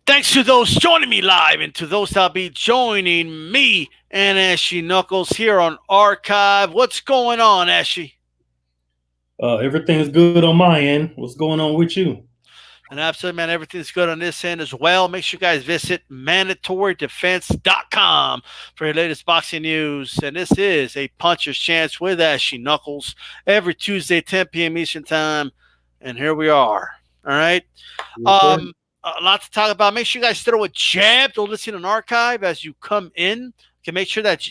Thanks to those joining me live and to those that'll be joining me and Ashy Knuckles here on Archive. What's going on, Ashy? Everything's good on my end. What's going on with you? And absolutely, man, everything's good on this end as well. Make sure you guys visit mandatorydefense.com for your latest boxing news. And this is a puncher's chance with Ashy Knuckles every Tuesday, 10 p.m. Eastern Time. And here we are. All right. Yes, A lot to talk about. Make sure you guys throw a jab. Don't listen on Archive as you come in. Okay, make sure that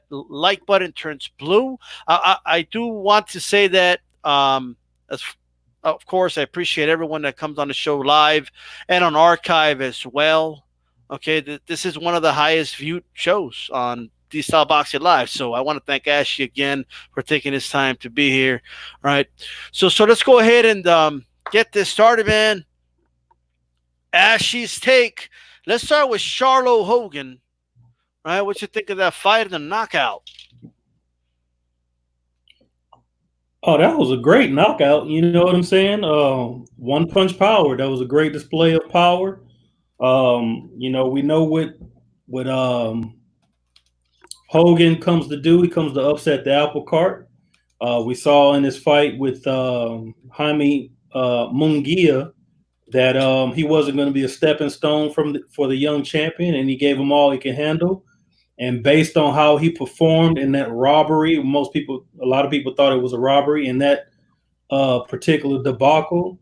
like button turns blue. I do want to say that as of course, I appreciate everyone that comes on the show live and on Archive as well. Okay, this is one of the highest viewed shows on DStyleBoxing Live. So I want to thank Ashley again for taking his time to be here. All right, so let's go ahead and get this started, man. Ashley's take. Let's start with Charlo Hogan. All right, what you think of that fight and the knockout? Oh, that was a great knockout. You know what I'm saying? One punch power. That was a great display of power. We know what Hogan comes to do. He comes to upset the apple cart. We saw in his fight with Jaime Munguia that he wasn't going to be a stepping stone for the young champion, and he gave him all he can handle. And based on how he performed in that robbery, a lot of people thought it was a robbery in that particular debacle.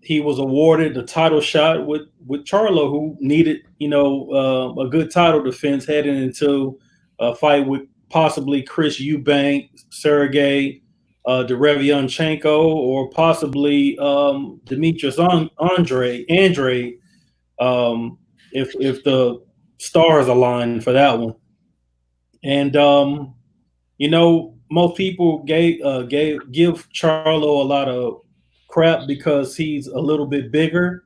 He was awarded the title shot with Charlo, who needed, a good title defense heading into a fight with possibly Chris Eubank, Sergey Derevianchenko, or possibly Demetrius Andre, if the stars aligned for that one. And most people give Charlo a lot of crap because he's a little bit bigger.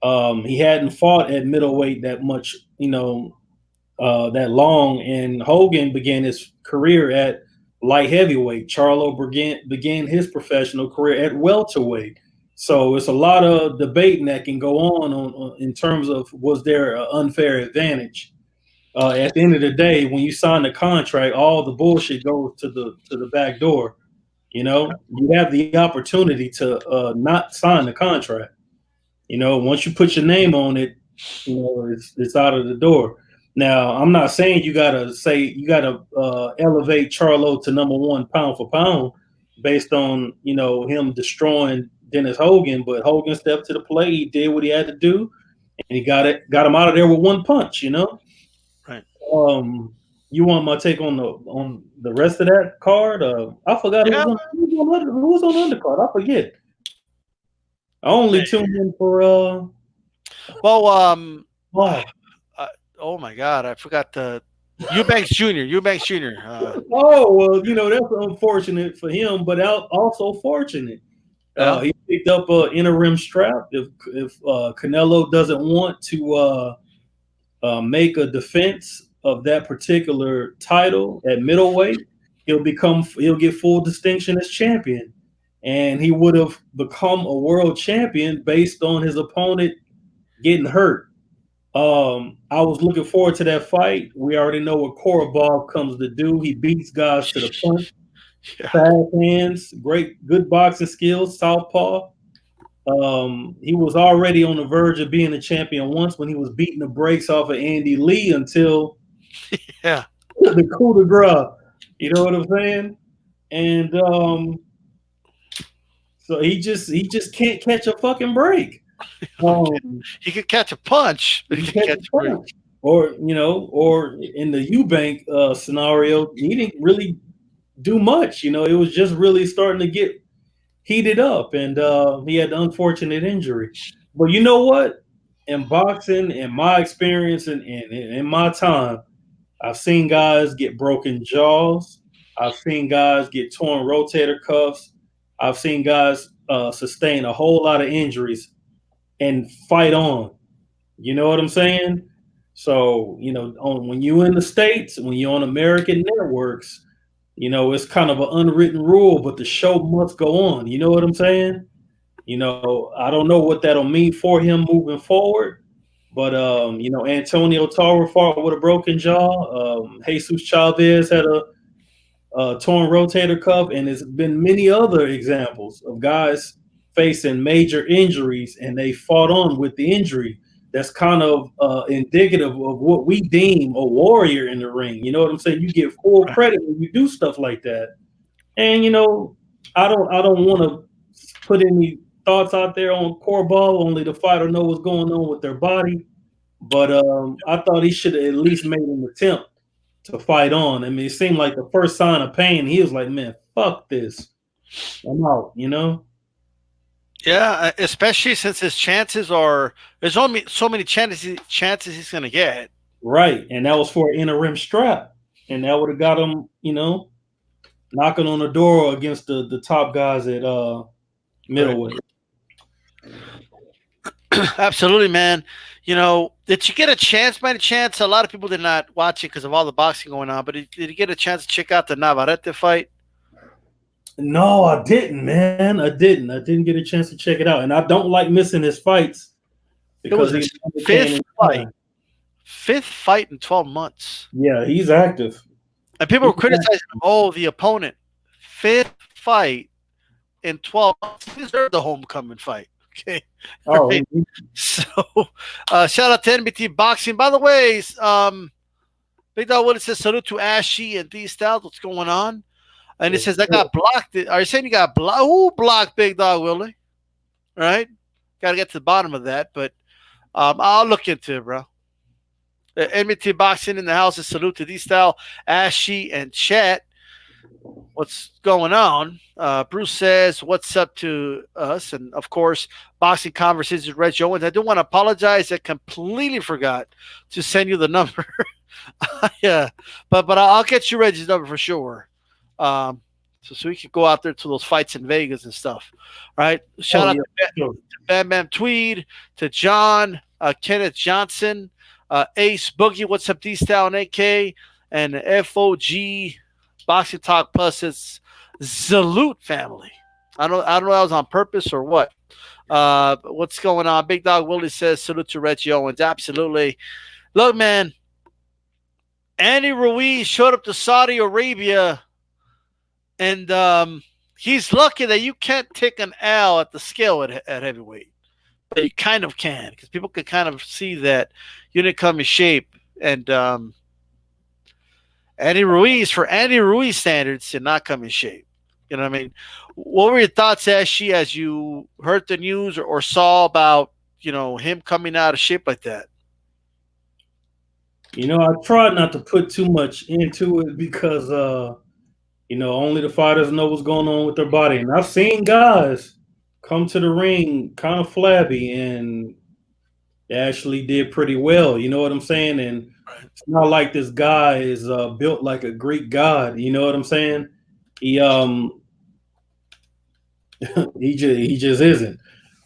He hadn't fought at middleweight that much, that long. And Hogan began his career at light heavyweight. Charlo began his professional career at welterweight. So it's a lot of debating that can go on in terms of, was there an unfair advantage? At the end of the day, when you sign the contract, all the bullshit goes to the back door. You have the opportunity to not sign the contract. Once you put your name on it, it's out of the door. Now, I'm not saying you gotta elevate Charlo to number one pound for pound based on him destroying Dennis Hogan, but Hogan stepped to the plate. He did what he had to do, and he got him out of there with one punch. Right. You want my take on the rest of that card? I forgot who was on the undercard. I forget. I only tuned in for. Well, oh my God, I forgot the Eubanks Jr. Oh well, that's unfortunate for him, but also fortunate. He picked up an interim strap. If Canelo doesn't want to make a defense of that particular title at middleweight, he'll get full distinction as champion, and he would have become a world champion based on his opponent getting hurt. I was looking forward to that fight. We already know what Korobov comes to do. He beats guys to the punch. Yeah. Fast hands, good boxing skills, southpaw. He was already on the verge of being a champion once when he was beating the brakes off of Andy Lee until the coup de grace. You know what I'm saying? And so he just can't catch a fucking break. He could catch a punch, but he can catch a break. Or in the Eubank scenario, he didn't really do much. It was just really starting to get heated up, and he had the unfortunate injury. But you know what? In boxing, in my experience and in my time, I've seen guys get broken jaws. I've seen guys get torn rotator cuffs. I've seen guys sustain a whole lot of injuries and fight on. You know what I'm saying? So, when you're in the States, when you're on American networks, it's kind of an unwritten rule, but the show must go on. You know what I'm saying? I don't know what that'll mean for him moving forward. But Antonio Tarver fought with a broken jaw. Jesus Chavez had a torn rotator cuff, and there's been many other examples of guys facing major injuries, and they fought on with the injury. That's kind of indicative of what we deem a warrior in the ring. You know what I'm saying? You get full credit when you do stuff like that. And I don't want to put any thoughts out there on Corbeau. Only the fighter know what's going on with their body. But I thought he should have at least made an attempt to fight on. I mean, it seemed like the first sign of pain, he was like, "Man, fuck this, I'm out." Yeah, especially since his chances are there's only so many chances he's gonna get. Right, and that was for an interim strap, and that would have got him, knocking on the door against the top guys at middleweight. Absolutely, man. Did you get a chance by any chance? A lot of people did not watch it because of all the boxing going on, but did you get a chance to check out the Navarrete fight? No, I didn't, man. I didn't get a chance to check it out, and I don't like missing his fights because it was his fifth fight in 12 months. Yeah, he's active. And people were criticizing him. Oh, the opponent, fifth fight in 12 months. He deserved the homecoming fight. Okay. Oh, right. So shout out to NBT Boxing. By the way, Big Dog Willie says salute to Ashy and DStyleBoxing. What's going on? And it says I got blocked. Are you saying you got blocked? Who blocked Big Dog Willie? Right? Got to get to the bottom of that, but I'll look into it, bro. NBT Boxing in the house. Salute to DStyleBoxing, Ashy, and Chat. What's going on? Bruce says, what's up to us? And, of course, Boxing Conversations with Reggie Owens. I do want to apologize. I completely forgot to send you the number. Yeah, but I'll get you Reggie's number for sure. So we can go out there to those fights in Vegas and stuff. All right. Shout out to Bam Bam Tweed, to John, Kenneth Johnson, Ace Boogie. What's up, D-Style and AK, and FOG Boxing Talk Plus. It's Salute family. I don't know if that was on purpose or what. But what's going on? Big Dog Willie says salute to Reggie Owens. Absolutely. Look, man. Andy Ruiz showed up to Saudi Arabia, and he's lucky that you can't take an L at the scale at heavyweight. But you kind of can, because people can kind of see that you didn't come in shape. And Andy Ruiz, for Andy Ruiz standards, did not come in shape. You know what I mean? What were your thoughts, Ashley, as you heard the news or saw about, him coming out of shape like that? I tried not to put too much into it because, only the fighters know what's going on with their body. And I've seen guys come to the ring kind of flabby, and they actually did pretty well. You know what I'm saying? And it's not like this guy is built like a Greek god. You know what I'm saying? He he just isn't.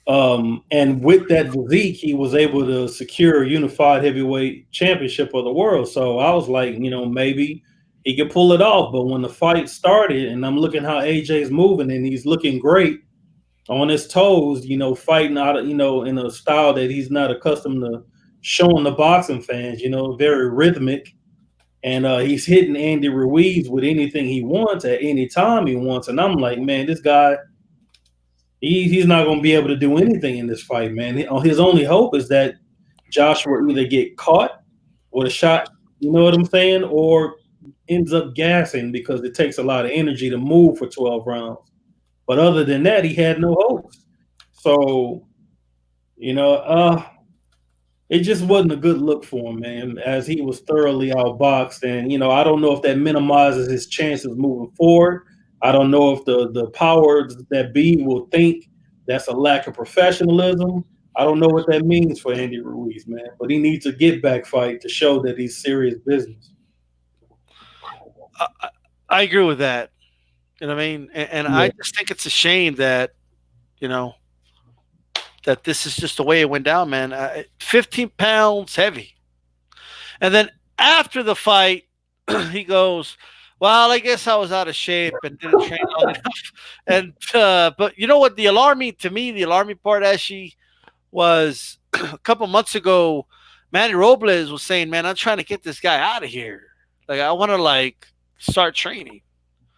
And with that physique, he was able to secure a unified heavyweight championship of the world. So I was like, maybe he could pull it off. But when the fight started, and I'm looking how AJ's moving, and he's looking great on his toes, fighting out, in a style that he's not accustomed to showing the boxing fans, very rhythmic. And he's hitting Andy Ruiz with anything he wants at any time he wants. And I'm like, man, this guy, he's not going to be able to do anything in this fight, man. His only hope is that Joshua either get caught with a shot, you know what I'm saying, or ends up gassing because it takes a lot of energy to move for 12 rounds. But other than that, he had no hopes. So, it just wasn't a good look for him, man, as he was thoroughly outboxed. And, I don't know if that minimizes his chances moving forward. I don't know if the powers that be will think that's a lack of professionalism. I don't know what that means for Andy Ruiz, man. But he needs a get-back fight to show that he's serious business. I agree with that. You know what I mean? And yeah. I just think it's a shame that, that this is just the way it went down, man. 15 pounds heavy. And then after the fight, he goes, Well, I guess I was out of shape and didn't train long enough. And but you know what? The alarming part actually was a couple months ago. Manny Robles was saying, "Man, I'm trying to get this guy out of here. Like, I want to like start training.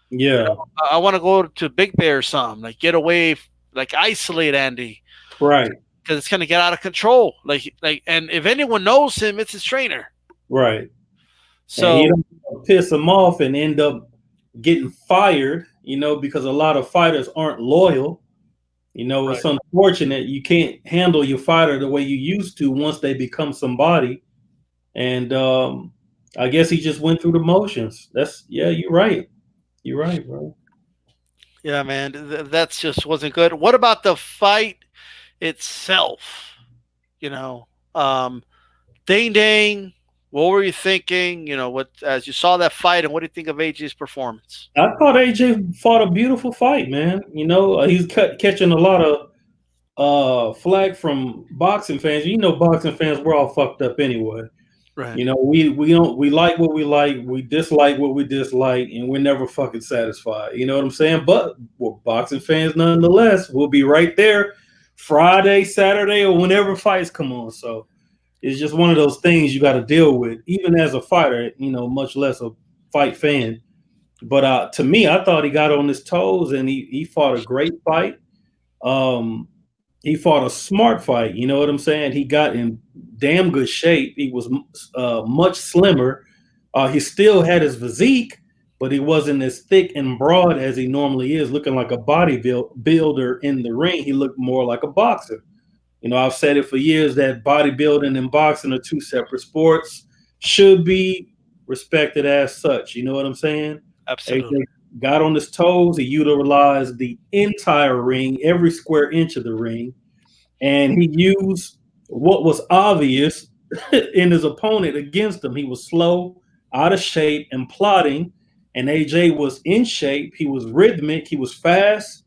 You Yeah, know, I want to go to Big Bear or something. Like, get away, like isolate Andy right, because it's gonna get out of control. And if anyone knows him, it's his trainer. right. And you So don't piss him off and end up getting fired, because a lot of fighters aren't loyal. It's right, unfortunate you can't handle your fighter the way you used to once they become somebody. And I guess he just went through the motions. Yeah, you're right. You're right, bro. yeah, man, that's just wasn't good. What about the fight itself? You know, um, Ding Dang. What were you thinking? You know, what as you saw that fight, and what do you think of AJ's performance? I thought AJ fought a beautiful fight, man. He's catching a lot of flag from boxing fans. Boxing fans, we're all fucked up anyway. Right. We like what we like, we dislike what we dislike, and we're never fucking satisfied. You know what I'm saying? But we're boxing fans nonetheless. We'll be right there Friday, Saturday, or whenever fights come on. So it's just one of those things you got to deal with, even as a fighter, much less a fight fan. But to me, I thought he got on his toes and he fought a great fight. Um, he fought a smart fight. You know what I'm saying? He got in damn good shape. He was much slimmer. He still had his physique, but he wasn't as thick and broad as he normally is, looking like a bodybuilder in the ring. He looked more like a boxer. I've said it for years that bodybuilding and boxing are two separate sports, should be respected as such. You know what I'm saying? Absolutely. AJ got on his toes. He utilized the entire ring, every square inch of the ring, and he used what was obvious in his opponent against him. He was slow, out of shape, and plotting, and AJ was in shape. He was rhythmic. He was fast.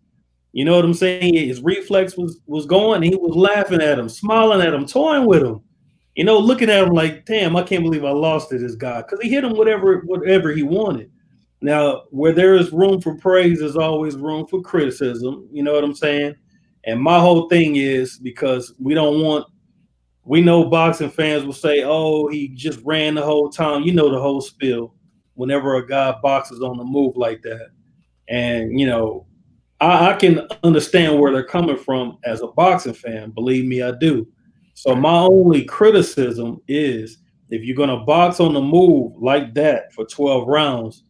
You know what I'm saying? His reflex was going. He was laughing at him, smiling at him, toying with him. Looking at him like, damn, I can't believe I lost to this guy, because he hit him whatever he wanted. Now, where there is room for praise, there's always room for criticism. You know what I'm saying? And my whole thing is, because we know boxing fans will say, oh, he just ran the whole time. The whole spiel whenever a guy boxes on the move like that. And, I can understand where they're coming from as a boxing fan. Believe me, I do. So Right. my only criticism is, if you're going to box on the move like that for 12 rounds,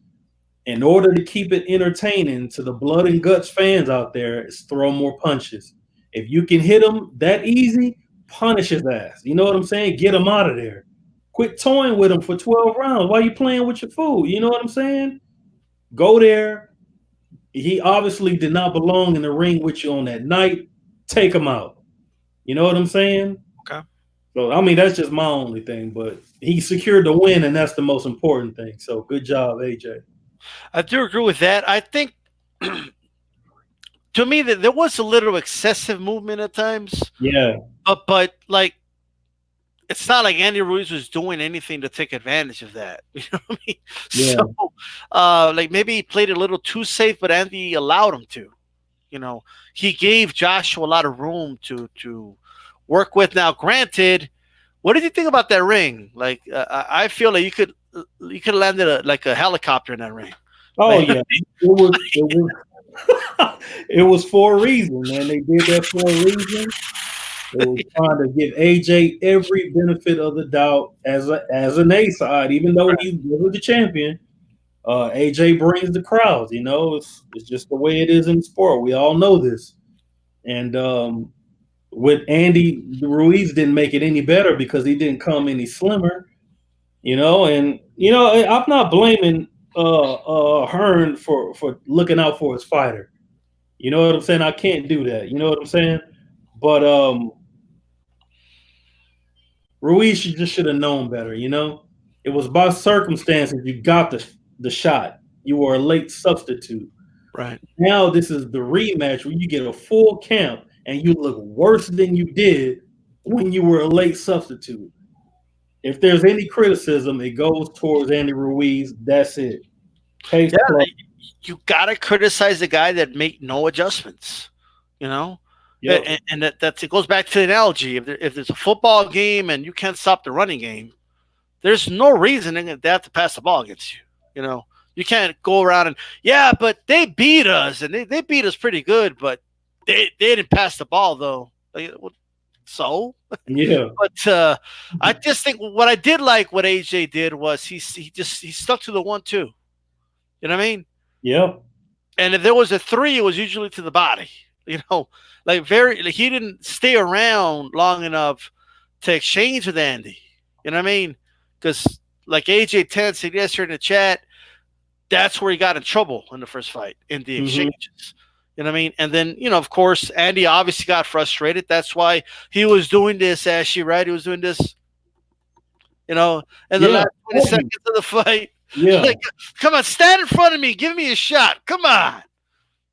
in order to keep it entertaining to the blood and guts fans out there, is throw more punches. If you can hit him that easy, punish his ass. You know what I'm saying? Get him out of there. Quit toying with him for 12 rounds. Why are you playing with your food? You know what I'm saying? Go there. He obviously did not belong in the ring with you on that night. Take him out. You know what I'm saying? Okay. So, I mean, that's just my only thing, but he secured the win, and that's the most important thing. So, good job, AJ. I do agree with that. I think to me that there was a little excessive movement at times, Yeah, but like it's not like Andy Ruiz was doing anything to take advantage of that. You know what I mean? yeah, So, like maybe he played a little too safe, but Andy allowed him to. He gave Joshua a lot of room to work with. Now, granted, what did you think about that ring? Like, I feel like you could have landed like a helicopter in that ring. Oh Like, yeah, it was it was for a reason, man. They did that for a reason. They was trying to give AJ every benefit of the doubt as an A side, even though he was the champion. AJ brings the crowds. It's just the way it is in sport. We all know this. And with Andy Ruiz, didn't make it any better because he didn't come any slimmer. And I'm not blaming Hearn for looking out for his fighter. You know what I'm saying? I can't do that. You know what I'm saying? But Ruiz should have known better. It was by circumstances you got the shot. You were a late substitute. right. Now this is the rematch where you get a full camp and you look worse than you did when you were a late substitute. If there's any criticism, it goes towards Andy Ruiz. That's it. Pace Yeah, plus. you gotta criticize the guy that make no adjustments. You know, Yep. and that's it goes back to the analogy. If there's a football game and you can't stop the running game, there's no reason they have to pass the ball against you. You know, you can't go around and yeah, but they beat us and they beat us pretty good, but they didn't pass the ball though. Like, so, Yeah. but I just think what I did like what AJ did was he stuck to the 1-2. You know what I mean? Yep. And if there was a three, it was usually to the body. You know, like he didn't stay around long enough to exchange with Andy. You know what I mean? Because like AJ 10 said yesterday in the chat, that's where he got in trouble in the first fight in the exchanges. You know what I mean? And then, of course, Andy obviously got frustrated. That's why he was doing this, Ashy, right? He was doing this, in the Yeah. last 20 seconds of the fight. Yeah. Like, come on, stand in front of me. Give me a shot. Come on.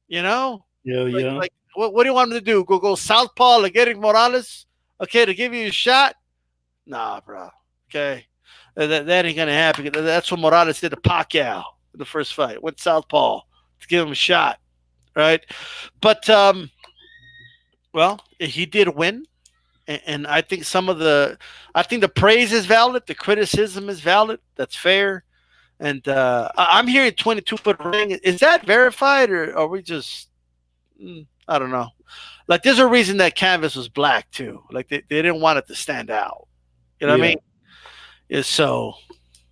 Yeah. Yeah. Like what do you want him to do? Go southpaw like Eric Morales? Okay, to give you a shot? Nah, bro. Okay. That ain't going to happen. That's what Morales did to Pacquiao in the first fight. Went southpaw to give him a shot. Right? But, well, he did win. And I think I think the praise is valid. The criticism is valid. That's fair. And I'm hearing 22-foot ring. Is that verified or are we just, I don't know. Like there's a reason that canvas was black too. Like they didn't want it to stand out. You know what I mean? It's so.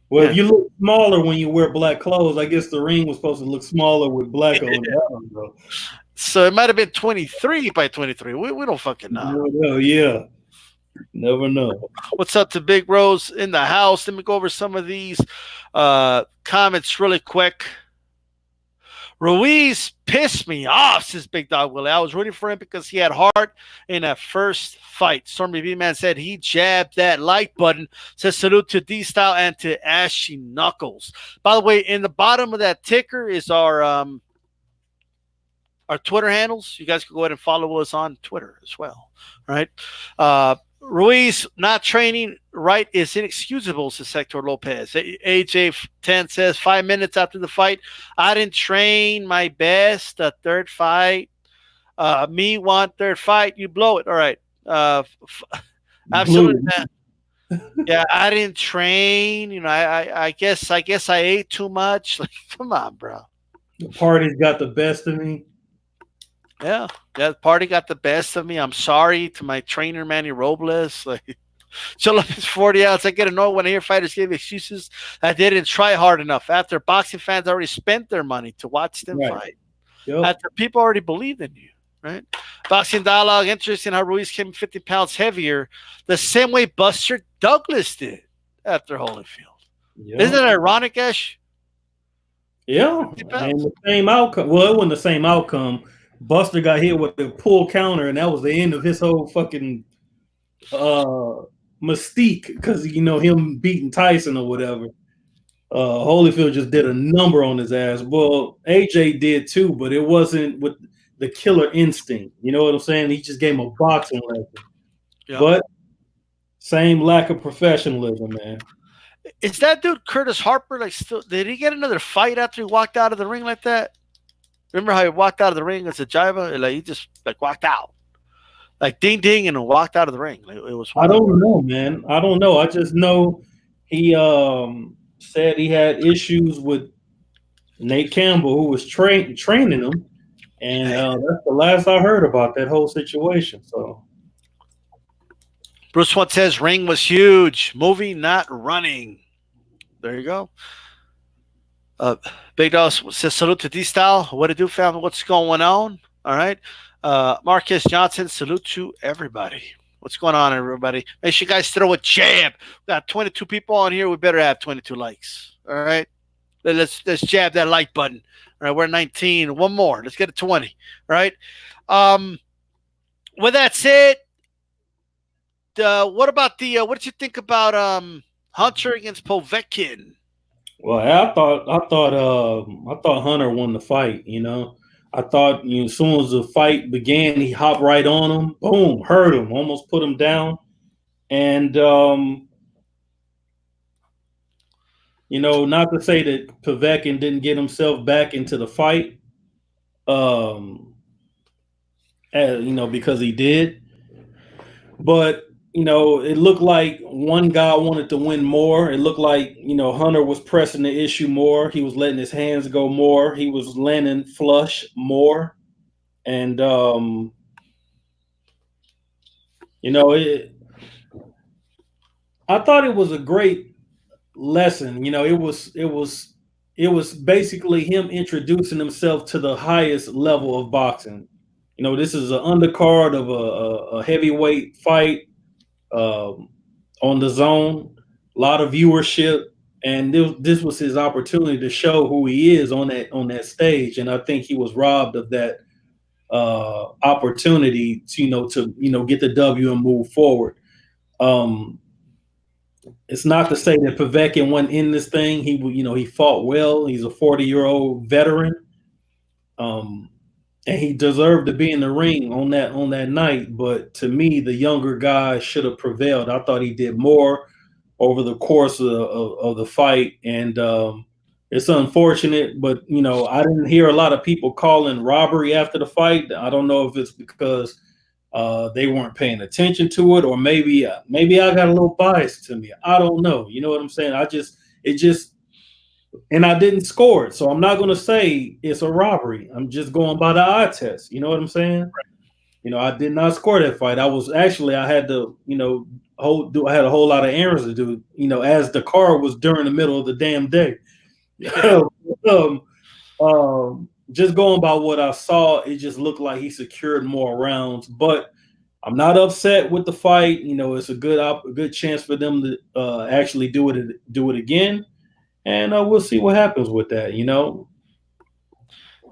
Well, if you look smaller when you wear black clothes, I guess the ring was supposed to look smaller with black on it. So it might have been 23 by 23. We don't fucking know. Never know. Yeah. Never know. What's up to Big Rose in the house? Let me go over some of these comments really quick. Ruiz pissed me off, says Big Dog Willie. I was rooting for him because he had heart in that first fight. Stormy B-Man said he jabbed that like button. Says salute to D-Style and to Ashy Knuckles. By the way, in the bottom of that ticker is our Twitter handles. You guys can go ahead and follow us on Twitter as well. All right. Ruiz not training right is inexcusable, says Hector Lopez. AJ10 says 5 minutes after the fight, I didn't train my best. The third fight, me want third fight, you blow it. All right. Absolutely. Yeah, I didn't train. I guess I ate too much. Like, come on, bro. The party's got the best of me. Yeah, the party got the best of me. I'm sorry to my trainer, Manny Robles. Like, chill up his 40 ounce. I get annoyed when I hear fighters give excuses that they didn't try hard enough after boxing fans already spent their money to watch them fight. Yep. After people already believed in you, right? Boxing Dialogue, interesting how Ruiz came 50 pounds heavier, the same way Buster Douglas did after Holyfield. Yep. Isn't it ironic, Ash? Yeah, and the same outcome. Well, it wasn't the same outcome. Buster got hit with a pull counter, and that was the end of his whole fucking mystique because him beating Tyson or whatever. Holyfield just did a number on his ass. Well, AJ did too, but it wasn't with the killer instinct. You know what I'm saying? He just gave him a boxing lesson. Yep. But same lack of professionalism, man. Is that dude Curtis Harper did he get another fight after he walked out of the ring like that? Remember how he walked out of the ring as a jiva? Like he just walked out, like ding ding, and walked out of the ring. Like, it was. I don't know, man. I don't know. I just know he said he had issues with Nate Campbell, who was training him, and that's the last I heard about that whole situation. So, Bruce One says ring was huge. Movie not running. There you go. Big Dog says salute to D-Style. What to do, family? What's going on? All right. Marcus Johnson, salute to everybody. What's going on, everybody? Make sure you guys throw a jab. We got 22 people on here. We better have 22 likes. All right. Let's jab that like button. All right. We're 19. One more. Let's get it 20. All right. With that said, what about what did you think about Hunter against Povetkin? Well, I thought Hunter won the fight. I thought as soon as the fight began, he hopped right on him, boom, hurt him, almost put him down, and Not to say that Povetkin didn't get himself back into the fight, um, because he did. But it looked like one guy wanted to win more. It looked like Hunter was pressing the issue more. He was letting his hands go more. He was landing flush more, and I thought it was a great lesson. It was basically him introducing himself to the highest level of boxing. This is an undercard of a heavyweight fight, on the zone, a lot of viewership, and this was his opportunity to show who he is on that stage. And I think he was robbed of that opportunity to get the W and move forward. Um, it's not to say that Povetkin wasn't in this thing. He fought well. He's a 40-year-old veteran. And he deserved to be in the ring on that night. But to me, the younger guy should have prevailed. I thought he did more over the course of the fight, and it's unfortunate. But I didn't hear a lot of people calling robbery after the fight. I don't know if it's because they weren't paying attention to it, or maybe I got a little bias to me. I don't know. You know what I'm saying? And I didn't score it, so I'm not going to say it's a robbery. I'm just going by the eye test. You know what I'm saying? I did not score that fight. I had to, I had a whole lot of errands to do, as the car was during the middle of the damn day. Just going by what I saw, it just looked like he secured more rounds. But I'm not upset with the fight. It's a good chance for them to actually do it again. And we'll see what happens with that,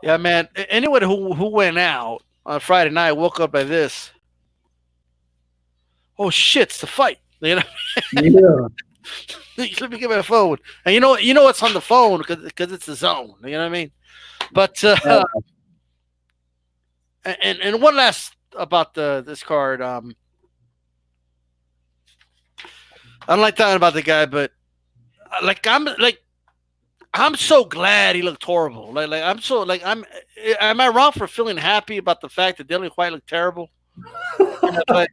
Yeah, man. Anyone who went out on Friday night woke up like this. Oh shit! It's the fight. Yeah. Let me get my phone. And what's on the phone because it's the zone. You know what I mean? But and one last about this card. I don't like talking about the guy, but I'm so glad he looked horrible. Am I wrong for feeling happy about the fact that Dylan White looked terrible? But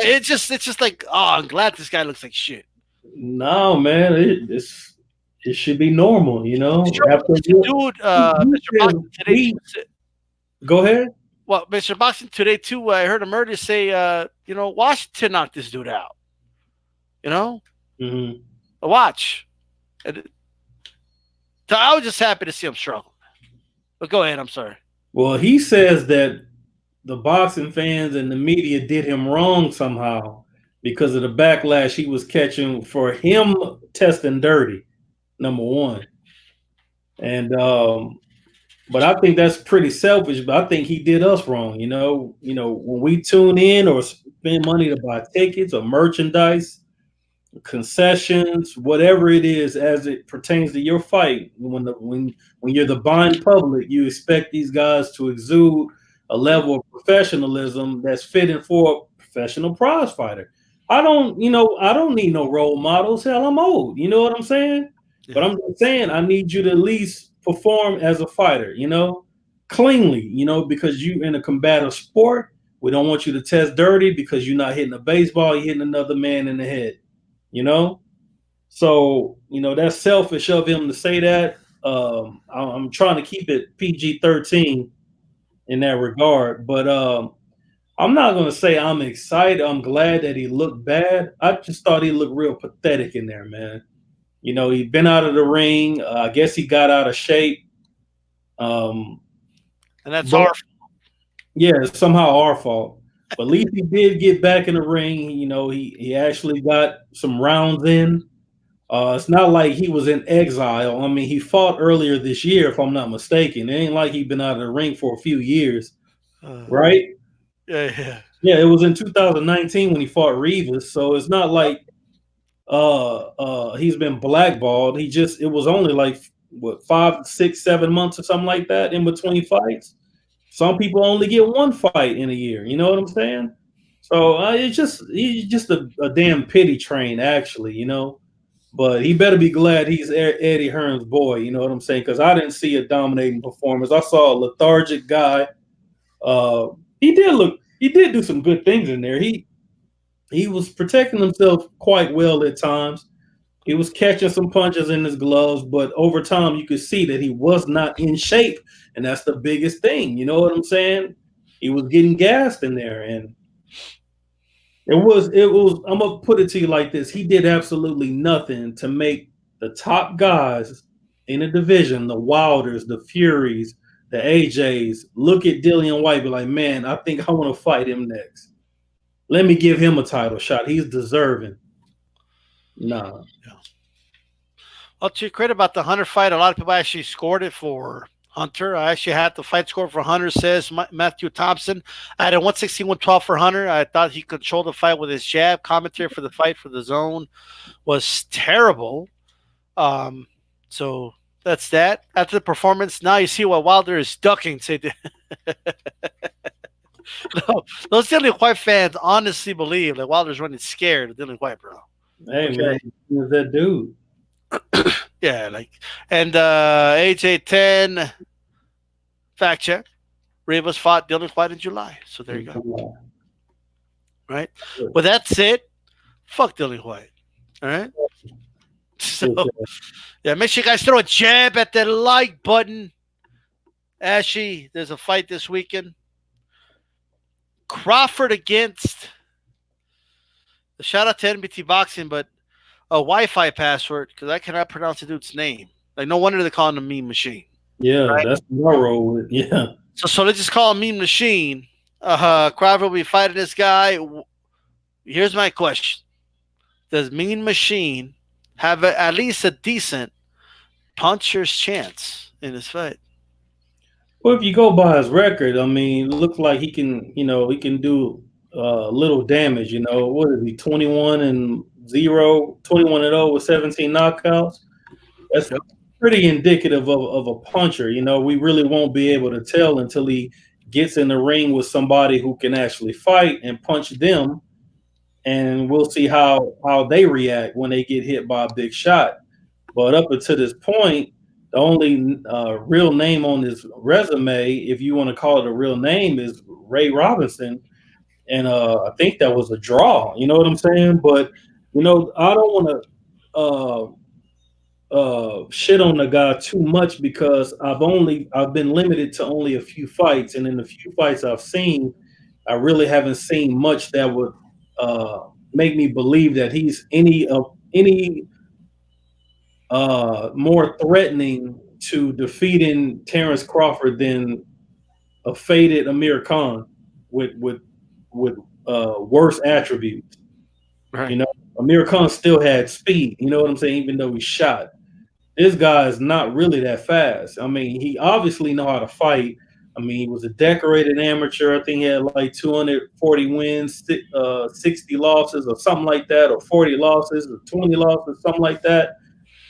it's just like, oh, I'm glad this guy looks like shit. No, man, it should be normal, Dude, Mr. Boxing today. Go ahead. Well, Mr. Boxing today too. I heard Emergis say, Washington knocked this dude out. Mm-hmm. Watch. I was just happy to see him struggle. But go ahead. I'm sorry. Well, he says that the boxing fans and the media did him wrong somehow because of the backlash he was catching for him testing dirty, number one. And but I think that's pretty selfish. But I think he did us wrong. When we tune in or spend money to buy tickets or merchandise, concessions, whatever it is, as it pertains to your fight. When you're the buying public, you expect these guys to exude a level of professionalism that's fitting for a professional prize fighter. I don't need no role models. Hell, I'm old. You know what I'm saying? Yeah. But I'm just saying I need you to at least perform as a fighter, cleanly, because you're in a combative sport. We don't want you to test dirty because you're not hitting a baseball, you're hitting another man in the head. So that's selfish of him to say that. I'm trying to keep it PG-13 in that regard, but I'm not going to say I'm excited. I'm glad that he looked bad. I just thought he looked real pathetic in there, man. He'd been out of the ring. I guess he got out of shape. And that's our fault. Yeah, it's somehow our fault. But at least he did get back in the ring. He actually got some rounds in. It's not like he was in exile. I mean, he fought earlier this year, if I'm not mistaken. It ain't like he'd been out of the ring for a few years, right? Yeah. Yeah, it was in 2019 when he fought Rivas. So it's not like he's been blackballed. It was only like 5, 6, 7 months or something like that in between fights. Some people only get one fight in a year. You know what I'm saying? So he's just a damn pity train, actually. but he better be glad he's Eddie Hearn's boy. You know what I'm saying? Because I didn't see a dominating performance. I saw a lethargic guy. He did do some good things in there. He was protecting himself quite well at times. He was catching some punches in his gloves, but over time you could see that he was not in shape, and that's the biggest thing. You know what I'm saying? He was getting gassed in there, and it was. I'm gonna put it to you like this: he did absolutely nothing to make the top guys in the division, the Wilders, the Furies, the AJs, look at Dillian White, be like, man, I think I want to fight him next. Let me give him a title shot. He's deserving. Nah. Yeah. Well, to your credit about the Hunter fight, a lot of people actually scored it for Hunter. I actually had the fight score for Hunter, says Matthew Thompson. I had a 116-112 for Hunter. I thought he controlled the fight with his jab. Commentary for the fight for the zone was terrible. So that's that. After the performance, now you see what Wilder is ducking. Say, no, those Dillian White fans honestly believe that Wilder's running scared of Dillian White, bro. Hey, okay, man, he's that dude. Yeah, like, and AJ10 fact check. Rivas fought Dillian White in July. So there you go. Right? Well, that's it. Fuck Dillian White. All right? So, yeah, make sure you guys throw a jab at that like button. Ashy, there's a fight this weekend. Crawford against, shout out to NBT Boxing, but a Wi-Fi password because I cannot pronounce the dude's name. Like, no wonder they call him a meme machine. Yeah, right? That's what I roll with. Yeah. So let's just call him meme machine. Crawford will be fighting this guy. Here's my question: does Mean Machine have at least a decent puncher's chance in this fight? Well, if you go by his record, I mean, it looks like he can do little damage. You know, what is he? 21-0, 21-0 with 17 knockouts. That's pretty indicative of a puncher. You know, we really won't be able to tell until he gets in the ring with somebody who can actually fight and punch them, and we'll see how they react when they get hit by a big shot. But up until this point, the only real name on his resume, if you want to call it a real name, is Ray Robinson. And I think that was a draw. You know what I'm saying? But, you know, I don't want to shit on the guy too much because I've been limited to only a few fights. And in the few fights I've seen, I really haven't seen much that would make me believe that he's any more threatening to defeating Terrence Crawford than a faded Amir Khan with worse attributes. Right. You know, Amir Khan still had speed. You know what I'm saying? Even though he shot, this guy is not really that fast. I mean, he obviously know how to fight. I mean, he was a decorated amateur. I think he had like 240 wins, 60 losses, or something like that, or 40 losses, or 20 losses, something like that.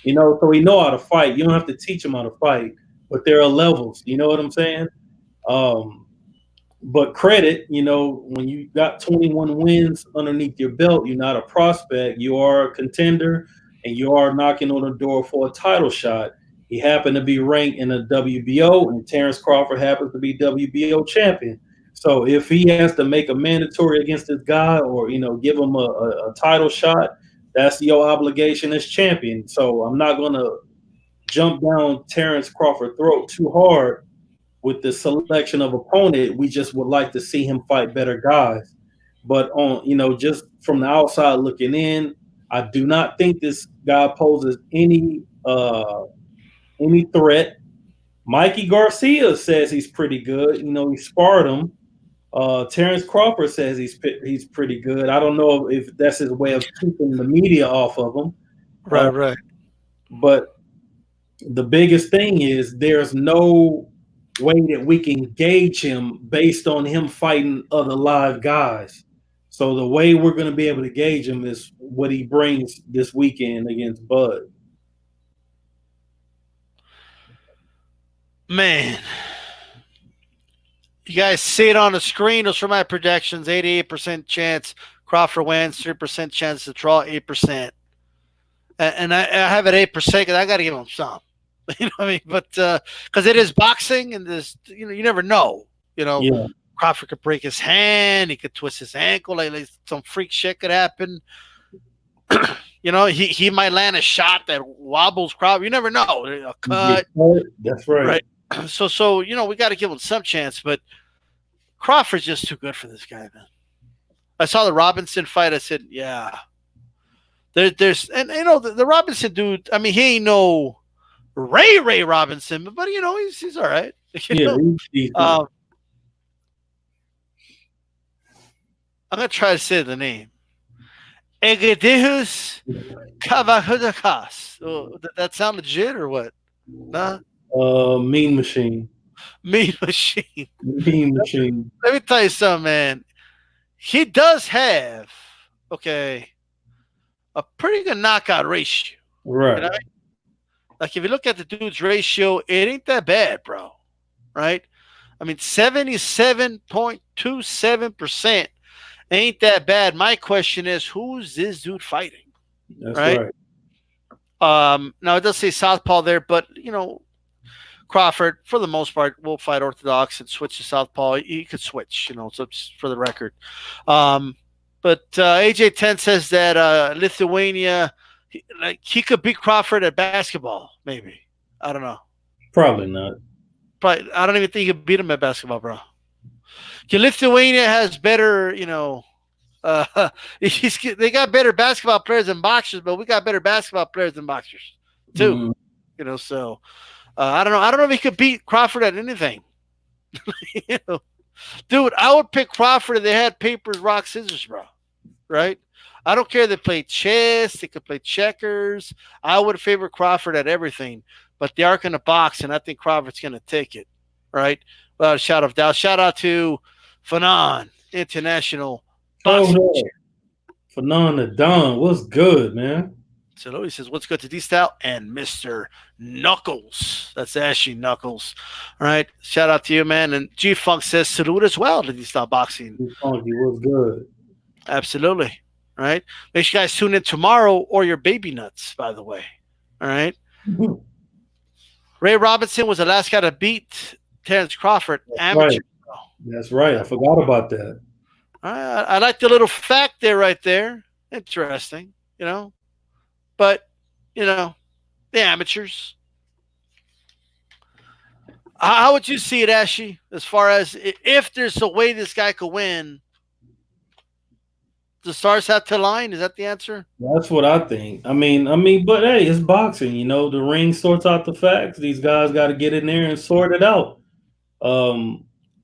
You know, so he know how to fight. You don't have to teach him how to fight, but there are levels. You know what I'm saying? But credit, you know, when you got 21 wins underneath your belt, you're not a prospect. You are a contender, and you are knocking on the door for a title shot. He happened to be ranked in a WBO, and Terrence Crawford happens to be WBO champion. So if he has to make a mandatory against this guy or, you know, give him a title shot, that's your obligation as champion. So I'm not going to jump down Terrence Crawford's throat too hard with the selection of opponent. We just would like to see him fight better guys. But on, you know, just from the outside looking in, I do not think this guy poses any threat. Mikey Garcia says he's pretty good. You know, he sparred him. Terrence Crawford says he's pretty good. I don't know if that's his way of keeping the media off of him. Right. But the biggest thing is there's no way that we can gauge him based on him fighting other live guys. So the way we're going to be able to gauge him is what he brings this weekend against Bud. Man. You guys see it on the screen. Those are my projections. 88% chance Crawford wins, 3% chance to draw, 8%. and I have it 8%. I got to give him some. You know what I mean? But because it is boxing, and this, you never know. You know, Yeah, Crawford could break his hand. He could twist his ankle. Like some freak shit could happen. He might land a shot that wobbles Crawford. You never know. A you get cut, cut. That's right. right? So we got to give him some chance. But Crawford's just too good for this guy, man. I saw the Robinson fight. I said, yeah, there's and the Robinson dude. I mean, he ain't no Ray Robinson, but he's all right. You Yeah, know, he's decent. um, I'm gonna try to say the name. Egedihus Kavahudakas. Oh, that sound legit or what? Nah, Mean Machine. Mean Machine. Mean Machine. Let me tell you something, man. He does have okay a pretty good knockout ratio. You Right. know, like if you look at the dude's ratio, it ain't that bad, bro. Right? I mean, 77.27% ain't that bad. My question is, who's this dude fighting? That's Right? right. Now it does say southpaw there, but Crawford, for the most part, will fight orthodox and switch to southpaw. He could switch, so just for the record. But AJ10 says that Lithuania, he could beat Crawford at basketball, maybe. I don't know. Probably not. Probably, I don't even think he could beat him at basketball, bro. Lithuania has better, they got better basketball players than boxers, but we got better basketball players than boxers too. So I don't know. I don't know if he could beat Crawford at anything. Dude, I would pick Crawford if they had papers, rock, scissors, bro. Right? I don't care if they play chess, they could play checkers. I would favor Crawford at everything, but they are going to box, and I think Crawford's going to take it. Right? Without a shadow of doubt. Shout out to Fanon International Boxing. Oh, Fernanda Don, what's good, man? So he says, "What's good to DStyle and Mister Knuckles?" That's Ashley Knuckles. All right, shout out to you, man. And G Funk says, "Salute as well to DStyle Boxing." Funky, what's good? Absolutely. All right. Make sure you guys tune in tomorrow or your baby nuts. By the way. All right. Ray Robinson was the last guy to beat Terrence Crawford. That's amateur. Right. That's right. I forgot about that. All right. I like the little fact there, right there. Interesting. But the amateurs. How would you see it, Ashy? As far as if there's a way this guy could win, the stars have to align. Is that the answer? That's what I think. I mean, but hey, it's boxing. The ring sorts out the facts. These guys got to get in there and sort it out.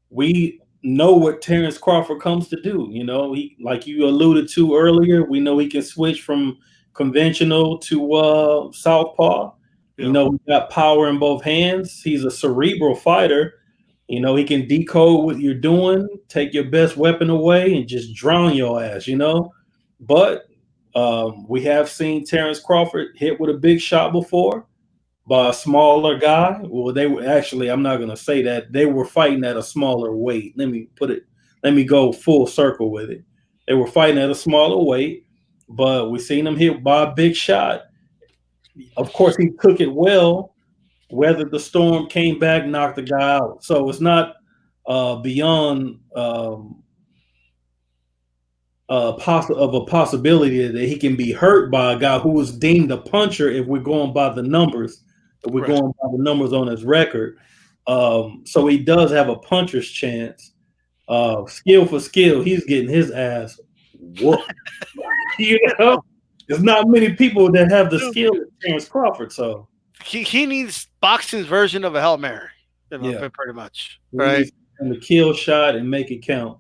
We know what Terrence Crawford comes to do. He, like you alluded to earlier, we know he can switch from conventional to southpaw. Yeah. He got power in both hands. He's a cerebral fighter. He can decode what you're doing, take your best weapon away, and just drown your ass. But we have seen Terrence Crawford hit with a big shot before by a smaller guy. Well, they were actually, I'm not going to say that. They were fighting at a smaller weight. Let me go full circle with it. They were fighting at a smaller weight, but we seen him hit by a big shot. Of course, he took it well, weathered the storm, came back, knocked the guy out. So it's not beyond of a possibility that he can be hurt by a guy who was deemed a puncher if we're going by the numbers. If we're going by the numbers on his record. So he does have a puncher's chance. Skill for skill, he's getting his ass whooped. There's not many people that have the skill of Terrence Crawford. So he needs boxing's version of a Hail Mary. Pretty much. Right. And the kill shot and make it count.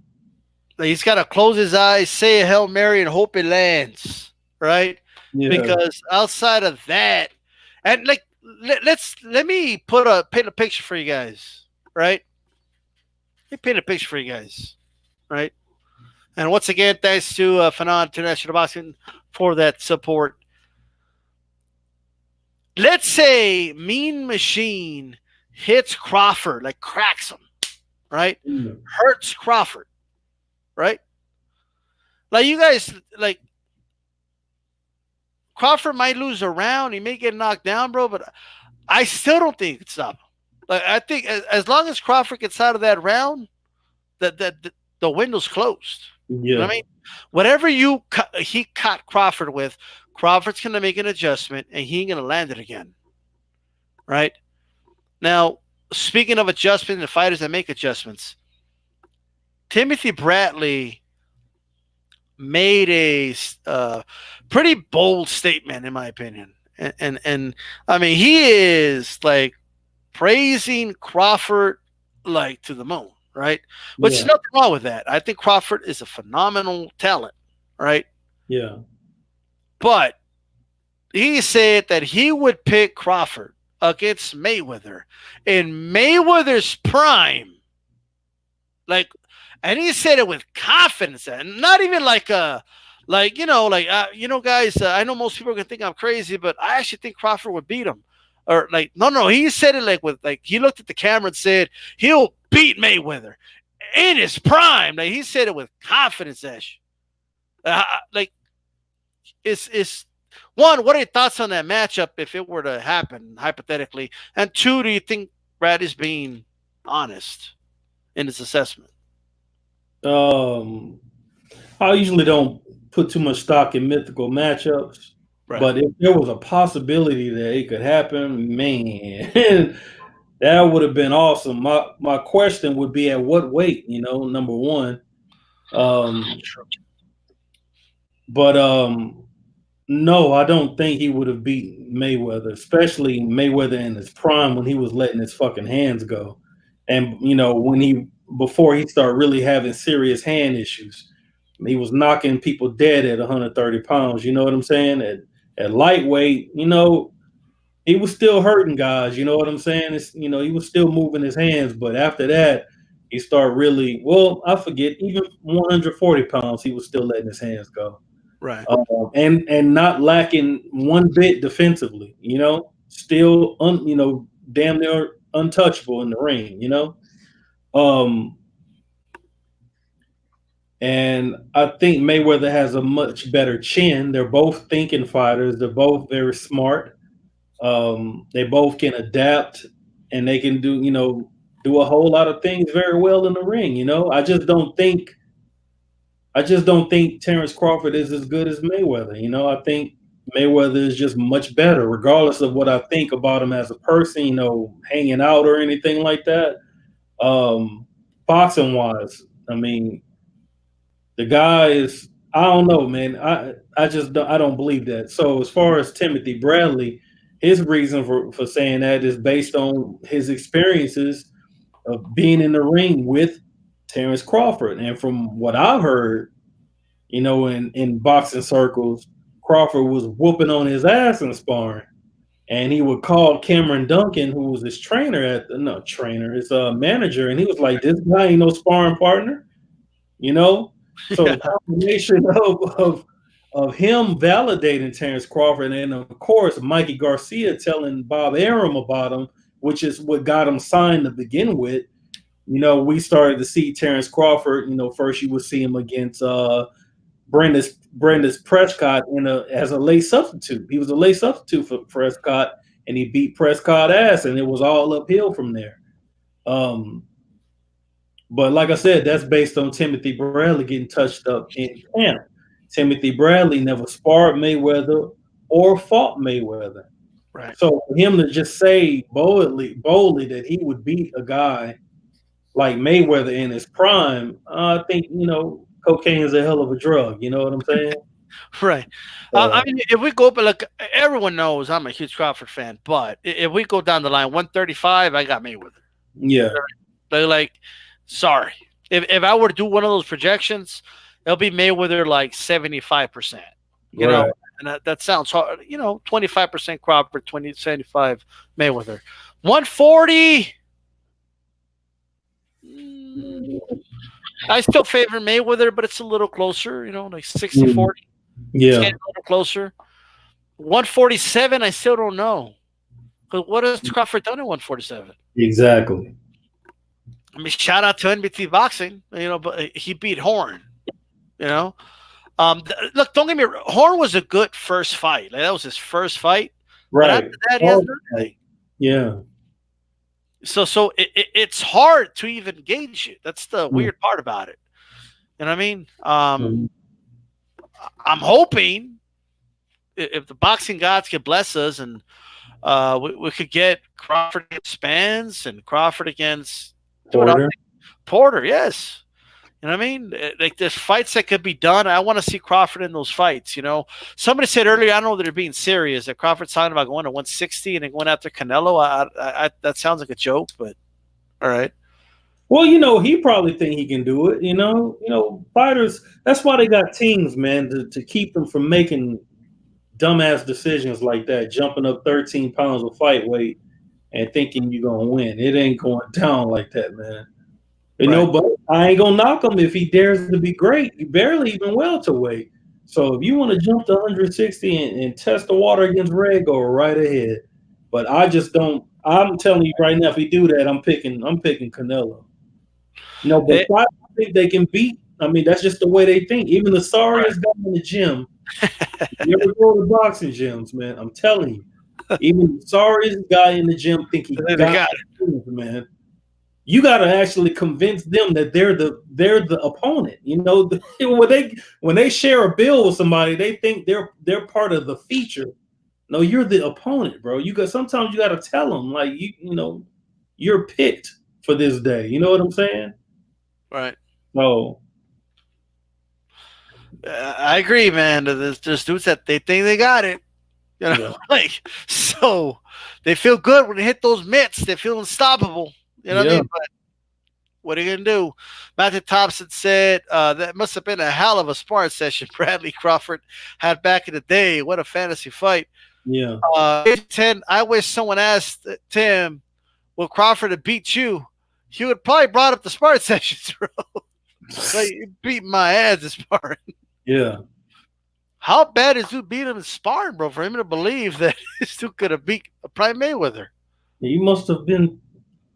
He's got to close his eyes, say a Hail Mary, and hope it lands. Right. Yeah. Because outside of that, and let me paint a picture for you guys. Right. Let me paint a picture for you guys. Right. And once again, thanks to Fanon International Boxing for that support. Let's say Mean Machine hits Crawford, like cracks him, right? Hurts Crawford, right? Like you guys, Crawford might lose a round. He may get knocked down, bro, but I still don't think he can stop him. Like, I think as long as Crawford gets out of that round, the window's closed. Yeah. You know what I mean? Whatever he caught Crawford with, Crawford's going to make an adjustment, and he ain't going to land it again. Right? Now, speaking of adjustment and the fighters that make adjustments, Timothy Bradley made a pretty bold statement, in my opinion. And I mean, he is like praising Crawford like to the moon, right? Which is nothing wrong with that. I think Crawford is a phenomenal talent, right? Yeah. But he said that he would pick Crawford against Mayweather in Mayweather's prime. Like, and he said it with confidence, and not even like guys, I know most people are gonna think I'm crazy, but I actually think Crawford would beat him. Or like, no, he said it like he looked at the camera and said he'll beat Mayweather in his prime. Like, he said it with confidence, Ash. It's one, what are your thoughts on that matchup if it were to happen, hypothetically? And two, do you think Brad is being honest in his assessment? I usually don't put too much stock in mythical matchups, right. But if there was a possibility that it could happen, man, that would have been awesome. My question would be at what weight, number one. But no, I don't think he would have beat Mayweather, especially Mayweather in his prime when he was letting his fucking hands go. And, before he started really having serious hand issues, he was knocking people dead at 130 pounds. You know what I'm saying? At lightweight, he was still hurting guys. You know what I'm saying? He was still moving his hands. But after that, he started really, I forget, even 140 pounds, he was still letting his hands go. Right. And not lacking one bit defensively, still, damn near untouchable in the ring, And I think Mayweather has a much better chin. They're both thinking fighters. They're both very smart. They both can adapt, and they can do a whole lot of things very well in the ring. I just don't think Terence Crawford is as good as Mayweather. I think Mayweather is just much better, regardless of what I think about him as a person, hanging out or anything like that. Boxing wise, I mean, the guy is, I don't know, man. I don't believe that. So as far as Timothy Bradley, his reason for saying that is based on his experiences of being in the ring with Terence Crawford. And from what I've heard, in boxing circles, Crawford was whooping on his ass in sparring. And he would call Cameron Duncan, who was his trainer his manager, and he was like, this guy ain't no sparring partner, So the combination of him validating Terence Crawford, and of course Mikey Garcia telling Bob Arum about him, which is what got him signed to begin with. We started to see Terence Crawford. First you would see him against Brenda's Prescott as a late substitute. He was a late substitute for Prescott, and he beat Prescott ass, and it was all uphill from there. But like I said, that's based on Timothy Bradley getting touched up in camp. Timothy Bradley never sparred Mayweather or fought Mayweather. Right. So for him to just say boldly that he would beat a guy like Mayweather in his prime, I think, cocaine is a hell of a drug. You know what I'm saying? Right. I mean, if we go, but like everyone knows, I'm a huge Crawford fan. But if we go down the line, 135, I got Mayweather. Yeah. Like, sorry. If I were to do one of those projections, it'll be Mayweather like 75%. You know, and that sounds hard. 25% Crawford, 75 Mayweather. 140. I still favor Mayweather, but it's a little closer, like 60-40. Yeah. It's getting a little closer. 147, I still don't know. But what has Crawford done at 147? Exactly. I mean, shout out to NBT Boxing, but he beat Horn, Look, don't get me wrong. Horn was a good first fight. Like, that was his first fight. But Right. after that, he hasn't done anything. Yeah. So it's hard to even gauge it. That's the weird part about it. You know what I mean? I'm hoping if the boxing gods can bless us and we could get Crawford against Spence and Crawford against Porter, yes. You know what I mean? Like, there's fights that could be done. I want to see Crawford in those fights. You know, somebody said earlier, I don't know that they're being serious, that Crawford's talking about going to 160 and then going after Canelo. That sounds like a joke, but all right. Well, he probably think he can do it. Fighters. That's why they got teams, man, to keep them from making dumbass decisions like that, jumping up 13 pounds of fight weight and thinking you're gonna win. It ain't going down like that, man. But I ain't gonna knock him if he dares to be great. He barely even welterweight. So if you want to jump to 160 and test the water against Red, go right ahead. But I just don't. I'm telling you right now, if he do that, I'm picking Canelo. But I think they can beat. I mean, that's just the way they think. Even the sorriest guy in the gym. You ever go to boxing gyms, man? I'm telling you. Even the sorriest guy in the gym think he got it, man. You got to actually convince them that they're the opponent. When they share a bill with somebody, they think they're part of the feature. No, you're the opponent, bro. Sometimes you got to tell them, like, you're picked for this day. You know what I'm saying? Right. So I agree, man. There's dudes that they think they got it. So they feel good when they hit those mitts. They feel unstoppable. You know what I mean? But what are you going to do? Matthew Thompson said that must have been a hell of a sparring session Bradley Crawford had back in the day. What a fantasy fight. Yeah. 10. I wish someone asked Tim, will Crawford have beat you? He would probably brought up the sparring sessions, bro. Like, you beat my ass in sparring. Yeah. How bad is dude beat him in sparring, bro, for him to believe that this dude could have beat Prime Mayweather? He must have been.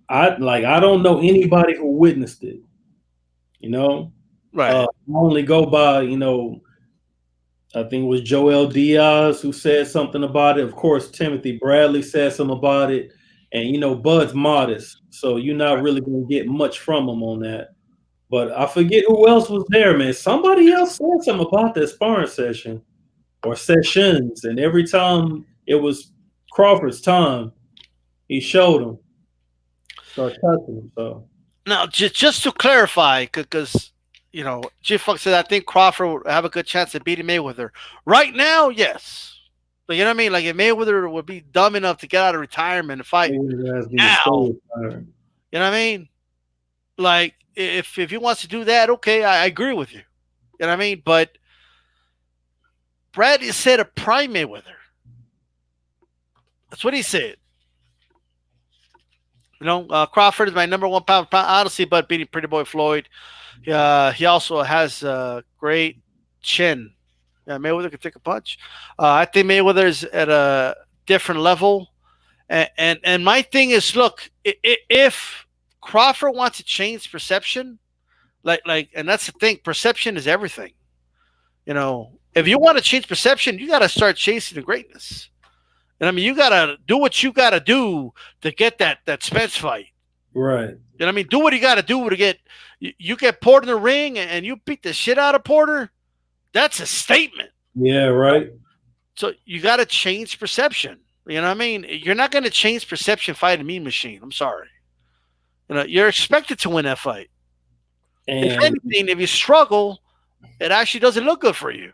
I don't know anybody who witnessed it. Right. I only go by, I think it was Joel Diaz who said something about it. Of course, Timothy Bradley said something about it. And, Bud's modest. So you're not really going to get much from him on that. But I forget who else was there, man. Somebody else said something about that sparring session or sessions. And every time it was Crawford's time, he showed him. Start touching him. So now, just to clarify, because G-Funk said I think Crawford would have a good chance of beating Mayweather. Right now, yes. But you know what I mean? Like, if Mayweather would be dumb enough to get out of retirement and fight now, you know what I mean? Like, if he wants to do that, okay, I agree with you. You know what I mean? But Brad said a prime Mayweather. That's what he said. Crawford is my number one pound. Honestly, but beating Pretty Boy Floyd. He also has a great chin. Yeah, Mayweather can take a punch. I think Mayweather's at a different level. And my thing is, look, if Crawford wants to change perception, and that's the thing, perception is everything. If you want to change perception, you got to start chasing the greatness. And I mean, you got to do what you got to do to get that Spence fight. Right. You know what I mean? Do what you got to do to get you get Porter in the ring and you beat the shit out of Porter. That's a statement. Yeah, right. So you got to change perception. You know what I mean? You're not going to change perception fighting a mean machine. I'm sorry. You're expected to win that fight. And if anything, if you struggle, it actually doesn't look good for you.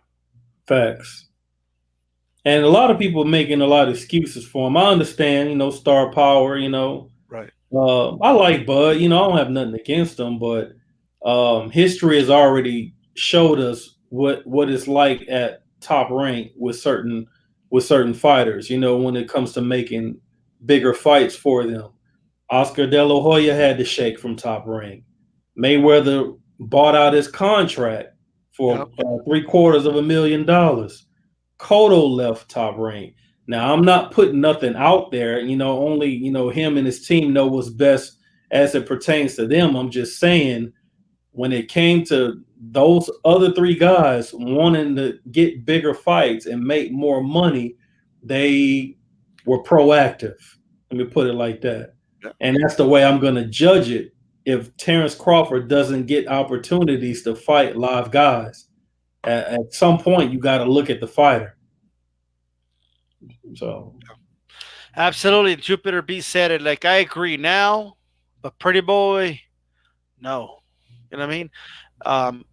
Facts. And a lot of people making a lot of excuses for him. I understand, star power, Right. I like Bud, I don't have nothing against him, but history has already showed us what it's like at top rank with certain fighters, when it comes to making bigger fights for them. Oscar De La Hoya had to shake from top rank. Mayweather bought out his contract for $750,000. Cotto left top rank. Now, I'm not putting nothing out there. Only, him and his team know what's best as it pertains to them. I'm just saying when it came to those other three guys wanting to get bigger fights and make more money, they were proactive. Let me put it like that. Yeah. And that's the way I'm going to judge it if Terrence Crawford doesn't get opportunities to fight live guys. At some point, you got to look at the fighter. So, Absolutely. Jupiter B said it. Like, I agree now, but Pretty Boy, no. You know what I mean? Um,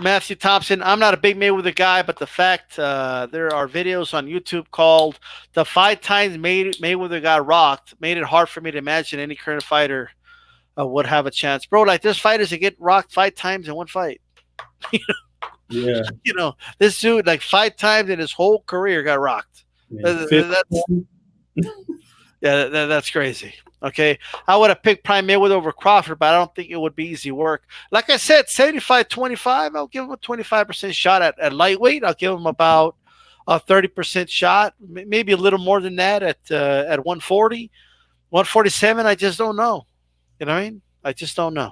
Matthew Thompson, I'm not a big Mayweather guy, but the fact there are videos on YouTube called The 5 Times Mayweather Got Rocked made it hard for me to imagine any current fighter would have a chance. Bro, like, there's fighters that get rocked 5 times in one fight. yeah. You know, this dude, like, 5 times in his whole career got rocked. That's crazy. Okay, I would have picked Prime Mayweather over Crawford, but I don't think it would be easy work. Like I said, 75-25. I'll give him a 25% shot at lightweight. I'll give him about a 30% shot, maybe a little more than that at 140, 147. I just don't know. You know what I mean? I just don't know.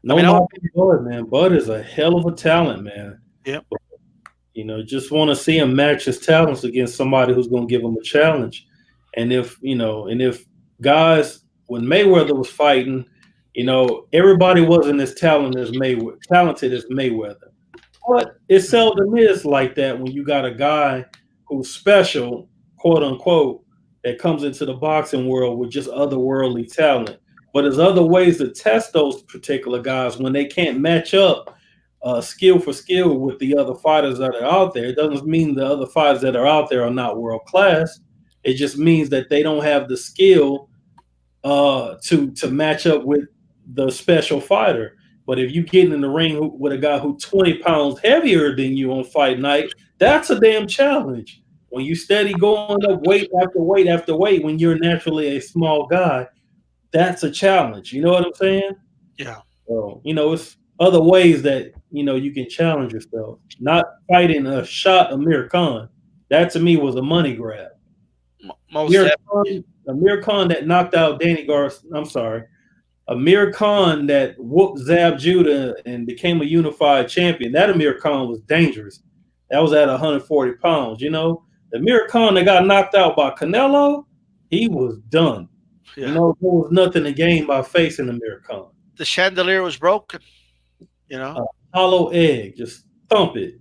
No, Bud, man. Bud is a hell of a talent, man. Yeah. You know, just want to see him match his talents against somebody who's going to give him a challenge. And if guys, when Mayweather was fighting, everybody wasn't as talented as Mayweather. But it seldom is like that when you got a guy who's special, quote unquote, that comes into the boxing world with just otherworldly talent. But there's other ways to test those particular guys when they can't match up skill for skill with the other fighters that are out there. It doesn't mean the other fighters that are out there are not world class. It just means that they don't have the skill to match up with the special fighter. But if you get in the ring with a guy who's 20 pounds heavier than you on fight night, that's a damn challenge. When you steady going up weight after weight after weight, when you're naturally a small guy, that's a challenge. You know what I'm saying? Yeah. So, it's other ways that, you can challenge yourself. Not fighting a shot Amir Khan. That to me was a money grab. Amir Khan that knocked out Amir Khan that whooped Zab Judah and became a unified champion. That Amir Khan was dangerous. That was at 140 pounds. The Amir Khan that got knocked out by Canelo, he was done. Yeah. There was nothing to gain by facing Amir Khan. The chandelier was broken. Hollow egg, just thump it.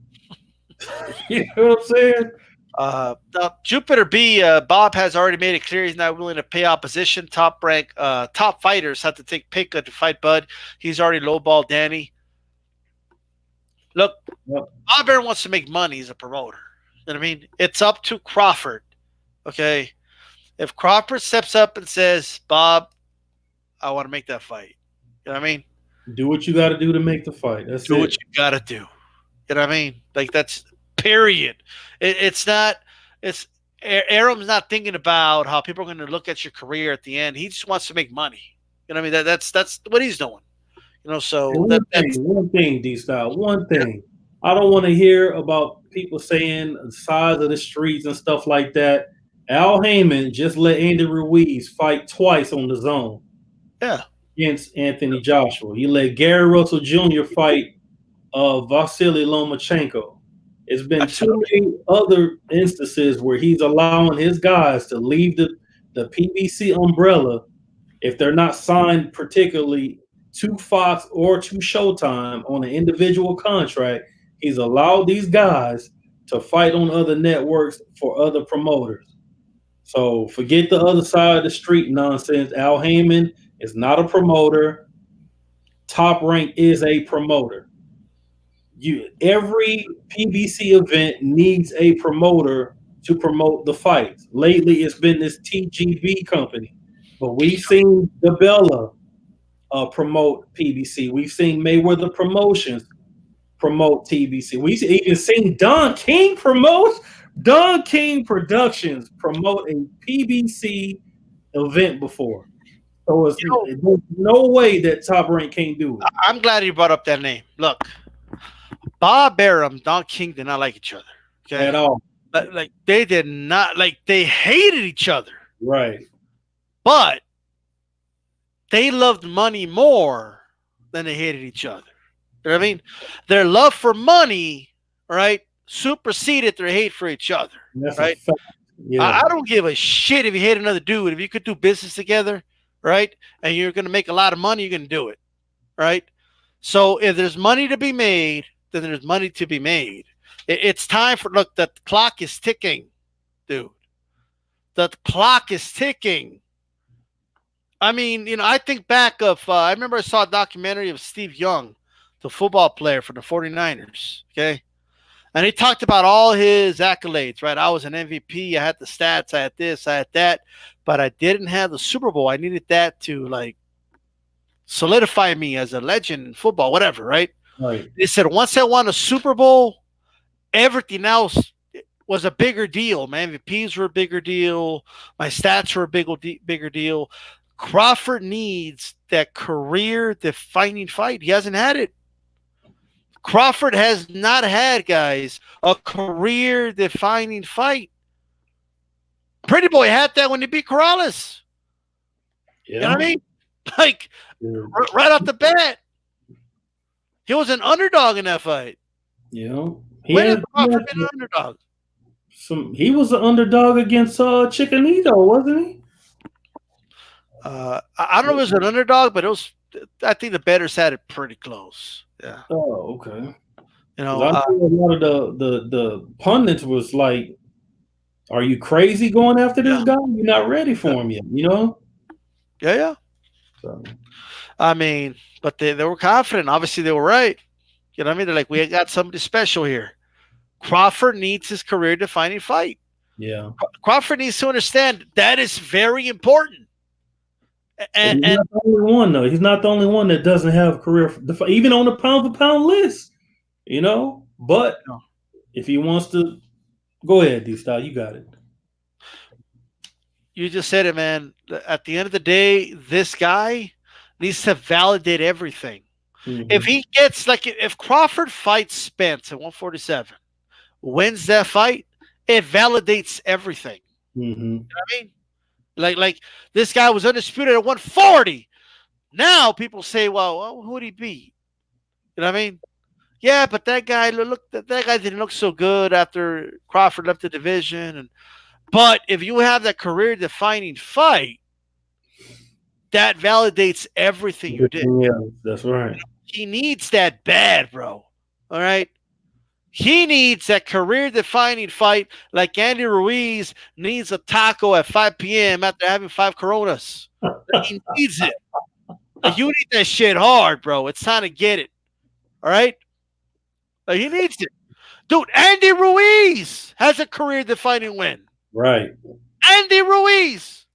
You know what I'm saying? Jupiter B, Bob has already made it clear he's not willing to pay opposition. Top fighters have to take pay cut to fight Bud. He's already lowballed Danny. Look, Bob Arum wants to make money as a promoter. You know what I mean? It's up to Crawford. Okay? If Crawford steps up and says, Bob, I want to make that fight. You know what I mean? Do what you got to do to make the fight. That's do what you got to do. You know what I mean? Like, that's period. It's not. It's Arum's not thinking about how people are going to look at your career at the end. He just wants to make money. You know what I mean? That's what he's doing. So one thing, DStyle. One thing. I don't want to hear about people saying the size of the streets and stuff like that. Al Heyman just let Andy Ruiz fight twice on the zone. Yeah. Against Anthony Joshua. He let Gary Russell Jr. fight Vasily Lomachenko. It's been too many other instances where he's allowing his guys to leave the PBC umbrella if they're not signed particularly to Fox or to Showtime on an individual contract. He's allowed these guys to fight on other networks for other promoters. So forget the other side of the street nonsense. Al Heyman is not a promoter. Top Rank is a promoter. Every PBC event needs a promoter to promote the fights. Lately, it's been this TGV company, but we've seen DeBella promote PBC. We've seen Mayweather Promotions promote TBC. We've even seen Don King Productions promote a PBC event before. So there's no way that Top Rank can't do it. I'm glad you brought up that name. Look, Bob Arum, Don King did not like each other. Okay? At all. Like they did not, like they hated each other. Right. But they loved money more than they hated each other. You know what I mean? Their love for money, right, superseded their hate for each other, That's a right? fact. Yeah. I don't give a shit if you hate another dude. If you could do business together, right, and you're going to make a lot of money, you're going to do it, right? So if there's money to be made, then there's money to be made. It's time for, look, the clock is ticking, dude. The clock is ticking. I mean, I think back of, I remember I saw a documentary of Steve Young, the football player for the 49ers, okay? And he talked about all his accolades, right? I was an MVP. I had the stats. I had this. I had that. But I didn't have the Super Bowl. I needed that to, like, solidify me as a legend in football, whatever, right? Right. He said, once I won a Super Bowl, everything else was a bigger deal. My MVPs were a bigger deal. My stats were a bigger deal. Crawford needs that career-defining fight. He hasn't had it. Crawford has not had, guys, a career-defining fight. Pretty Boy had that when he beat Corrales. Yeah. You know what I mean? Like, right off the bat, he was an underdog in that fight. Yeah. When has Crawford been an underdog? He was an underdog against Chicanito, wasn't he? I don't know if it was an underdog, but I think the bettors had it pretty close. Yeah. Oh, okay. You know, a lot of the pundits was like, "Are you crazy going after this guy? You're not ready for him yet." You know? Yeah. So. I mean, but they were confident. Obviously, they were right. You know what I mean? They're like, we got somebody special here. Crawford needs his career-defining fight. Yeah. Crawford needs to understand that is very important. And he's not the only one, though. He's not the only one that doesn't have career, even on the pound-for-pound list. You know? But if he wants to, go ahead, DStyle. You got it. You just said it, man. At the end of the day, this guy needs to validate everything. Mm-hmm. If he gets, like, if Crawford fights Spence at 147, wins that fight, it validates everything. Mm-hmm. You know what I mean? Like this guy was undisputed at 140. Now people say, well, who would he beat? You know what I mean? Yeah, but that guy that guy didn't look so good after Crawford left the division. But if you have that career-defining fight, that validates everything you did. Yeah, that's right. He needs that bad, bro. All right? He needs that career-defining fight like Andy Ruiz needs a taco at 5 p.m. after having 5 Coronas. He needs it. Like, you need that shit hard, bro. It's time to get it. All right? Like, he needs it. Dude, Andy Ruiz has a career-defining win. Right. Andy Ruiz.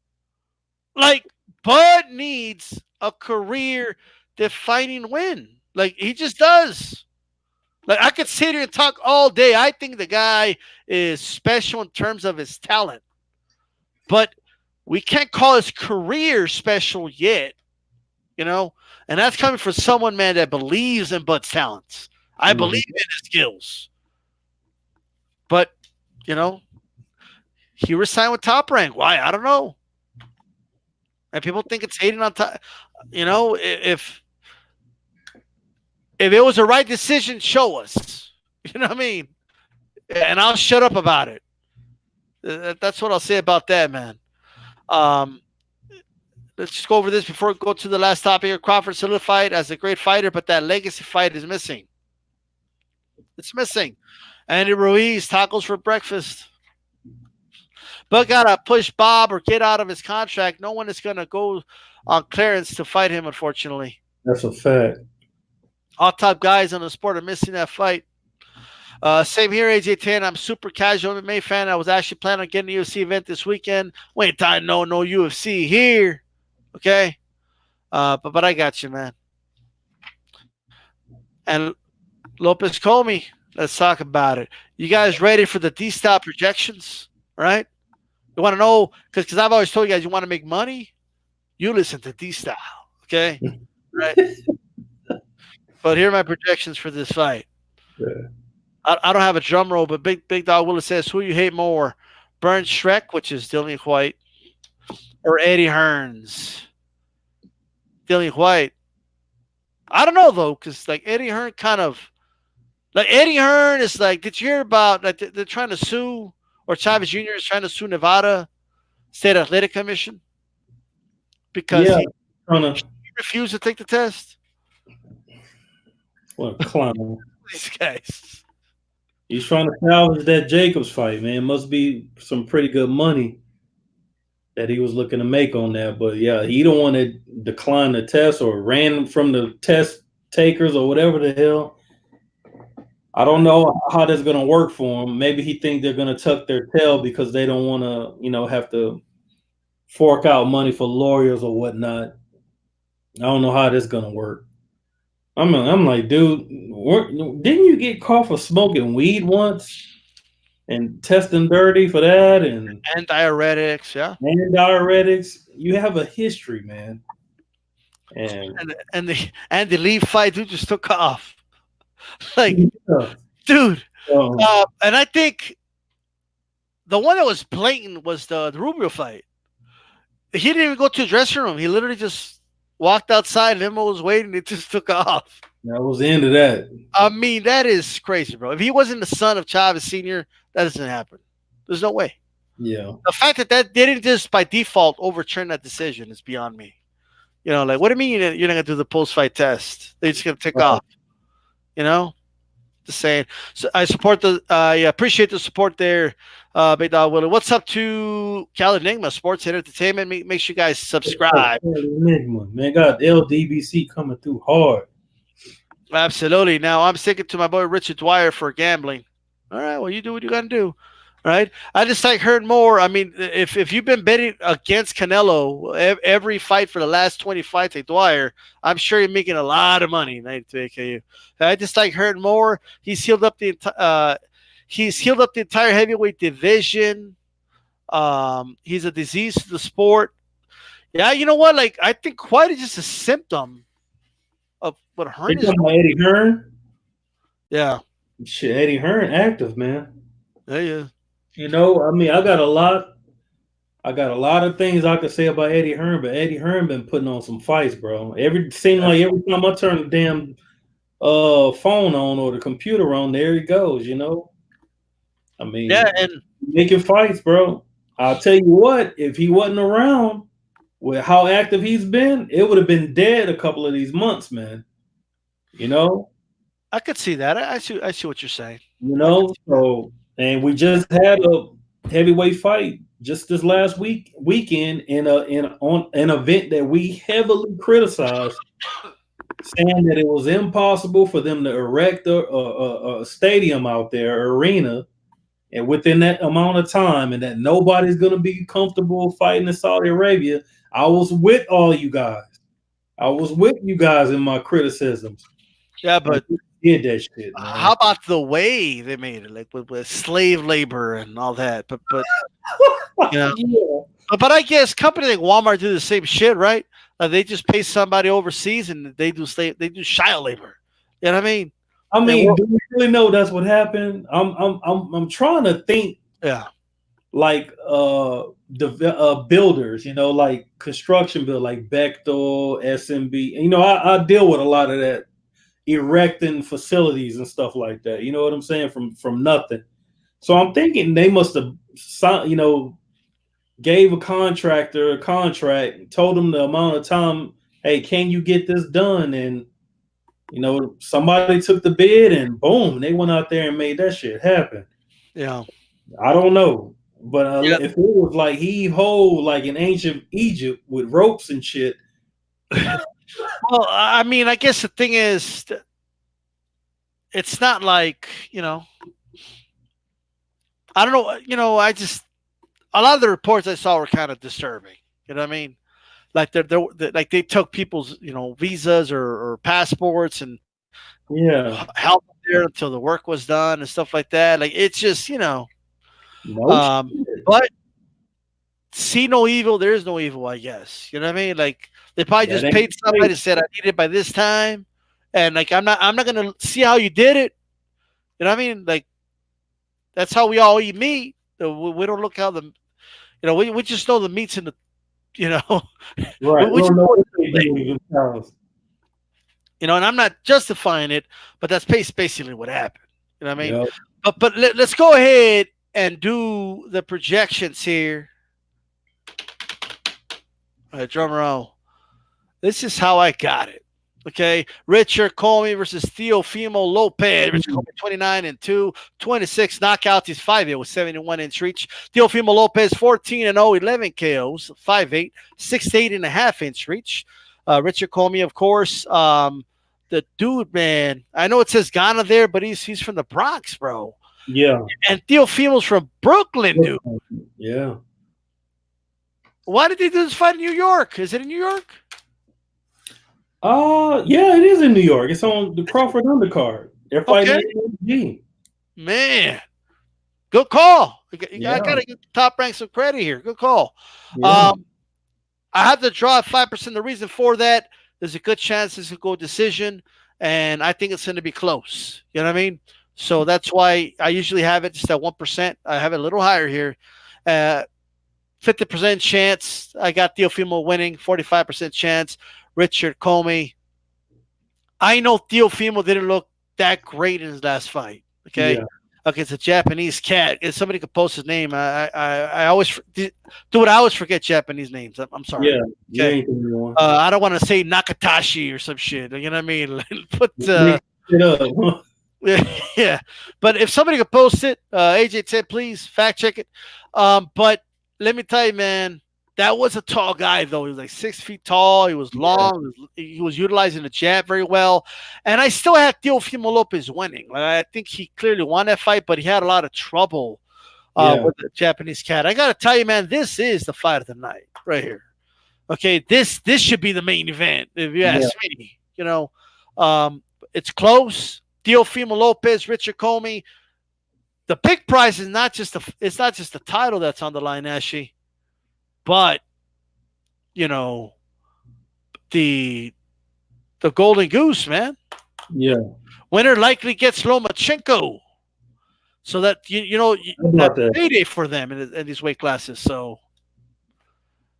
Like, Bud needs a career-defining win. Like, he just does. Like, I could sit here and talk all day. I think the guy is special in terms of his talent. But we can't call his career special yet, you know? And that's coming from someone, man, that believes in Bud's talents. I believe in his skills. But, you know, he was signed with Top Rank. Why? I don't know. And people think it's hating on Top. You know, if it was the right decision, show us. You know what I mean? And I'll shut up about it. That's what I'll say about that, man. Let's just go over this before we go to the last topic here. Crawford solidified as a great fighter, but that legacy fight is missing. It's missing. Andy Ruiz, tacos for breakfast. But got to push Bob or get out of his contract. No one is going to go on clearance to fight him, unfortunately. That's a fact. All top guys in the sport are missing that fight. Same here, AJ10. I'm super casual MMA fan. I was actually planning on getting a UFC event this weekend. Wait, I know no UFC here. Okay? But I got you, man. And López Commey, let's talk about it. You guys ready for the DStyle projections? Right? You want to know, because I've always told you guys, you want to make money? You listen to DStyle. Okay? Right? But here are my projections for this fight. Yeah. I don't have a drum roll, but Big Dog Willis says, who you hate more, Burn Shrek, which is Dillian White, or Eddie Hearns? Dillian White. I don't know though, because like Eddie Hearn kind of like Eddie Hearn is like. Did you hear about like they're trying to sue or Chavez Jr. is trying to sue Nevada State Athletic Commission because Yeah, he trying to refused to take the test. what a clown. These guys. He's trying to salvage that Jacobs fight, man. Must be some pretty good money that he was looking to make on that. But yeah, he don't want to decline the test or ran from the test takers or whatever the hell. I don't know how that's gonna work for him. Maybe he think they're gonna tuck their tail because they don't want to, have to fork out money for lawyers or whatnot. I don't know how that's gonna work. I'm like, dude, didn't you get caught for smoking weed once and testing dirty for that And diuretics, yeah. and diuretics? You have a history, man. And And the lead fight dude just took off. Like, yeah, dude. um, And I think the one that was blatant was the Rubio fight. He didn't even go to the dressing room. He literally just walked outside. Limo was waiting. It just took off. that was the end of that. I mean, that is crazy, bro. If he wasn't the son of Chavez Sr., that doesn't happen. There's no way. Yeah, The fact that didn't just by default overturn that decision is beyond me. Like, what do you mean you're not going to do the post fight test? They're just going to take right. off, you know? Just saying. So I support yeah, appreciate the support there, Big Dog Willie. What's up to Cal Enigma Sports and Entertainment? Make sure you guys subscribe. Enigma, man, got LDBC coming through hard. Absolutely. Now I'm sticking to my boy Richard Dwyer for gambling. All right, well you do what you got to do. All right. I just like heard more. I mean, if you've been betting against Canelo every fight for the last 20 fights at Dwyer, I'm sure you're making a lot of money. 92 AKU. I just like heard more. He's healed up the entire heavyweight division. He's a disease to the sport. Yeah, you know what? Like I think quite is just a symptom of what They Hearn is. talking about Eddie Hearn. Yeah. Shit, Eddie Hearn active, man. Yeah, yeah. I mean, I got a lot of things I could say about Eddie Hearn, but Eddie Hearn been putting on some fights, bro. Seem like every time I turn the damn phone on or the computer on, there he goes. I mean, Yeah, and making fights, bro. I'll tell you what, if he wasn't around with how active he's been, it would have been dead a couple of these months, man. You know, I could see that. I see what you're saying. I could see that. so and we just had a heavyweight fight just this last weekend on an event that we heavily criticized, saying that it was impossible for them to erect a stadium out there, arena, and within that amount of time, and that nobody's going to be comfortable fighting in Saudi Arabia. I was with all you guys. I was with you guys in my criticisms. Yeah, And but we did that shit, man. how about the way they made it, like with slave labor and all that? But yeah, Yeah. but I guess companies like Walmart do the same shit, right? They just pay somebody overseas and they do child labor. You know what I mean? I They mean, work. do we really know that's what happened? I'm trying to think Yeah, like the builders, like construction build, like Bechtel, SMB. I deal with a lot of that erecting facilities and stuff like that. You know what I'm saying? From nothing. So I'm thinking they must have, gave a contractor a contract, told them the amount of time. Hey, can you get this done? And somebody took the bid, and boom, they went out there and made that shit happen. yeah, I don't know, but yeah. if it was like heave ho, like in ancient Egypt with ropes and shit. Well, I mean, I guess the thing is, it's not like I don't know. I just a lot of the reports I saw were kind of disturbing. You know what I mean? Like like they took people's visas or passports and Yeah, held them there until the work was done and stuff like that. Like it's just no shit. but see no evil, there is no evil. I guess you know what I mean. Like they probably That just ain't paid somebody right. and said I need it by this time, and like I'm not gonna see how you did it. You know what I mean? Like that's how we all eat meat. We don't look how we just know the meat's in the you know Right. We we just don't know know what it's they in the do plate. with themselves. And I'm not justifying it, but that's basically what happened. You know what I mean? Yeah. But let's go ahead and do the projections here. Drum roll. This is how I got it. Okay, Richard Commey versus Teófimo López. Richard Commey 29-2, 26 knockouts. He's 5'8" with 71-inch reach. Teófimo López 14-0, 11 KOs, 5'8", 68.5-inch reach. Richard Commey, of course, the dude, man. I know it says Ghana there, but he's from the Bronx, bro. Yeah. And Teófimo's from Brooklyn, dude. Yeah. Why did they do this fight in New York? Is it in New York? Yeah, it is in New York. It's on the Crawford undercard. They're fighting Okay. AMG. Man, good call. Yeah. I gotta give Top Rank some credit here. Good call. Yeah. I have to draw at 5%. The reason for that, there's a good chance this will go decision, and I think it's going to be close. You know what I mean? So that's why I usually have it just at 1%. I have it a little higher here. 50% chance. I got Teófimo winning. 45% chance. Richard Commey. I know Teófimo didn't look that great in his last fight. Okay. Yeah. Okay, it's a Japanese cat. If somebody could post his name, I always dude. I always forget Japanese names. I'm sorry. Yeah. Okay. I don't want to say Nakatashi or some shit. You know what I mean? Put yeah. But if somebody could post it, AJ said, please fact check it. But let me tell you, man, that was a tall guy, though. He was like 6 feet tall. He was long. Yeah. He was utilizing the jab very well. And I still had Teófimo López winning. I think he clearly won that fight, but he had a lot of trouble with the Japanese cat. I got to tell you, man, this is the fight of the night right here. Okay, this should be the main event, if you ask me. You know, it's close. Teófimo López, Richard Commey. The big prize is not just the title that's on the line, Ashley. But, you know, the golden goose, man. Yeah. Winner likely gets Lomachenko. So that, that's payday for them in these weight classes. So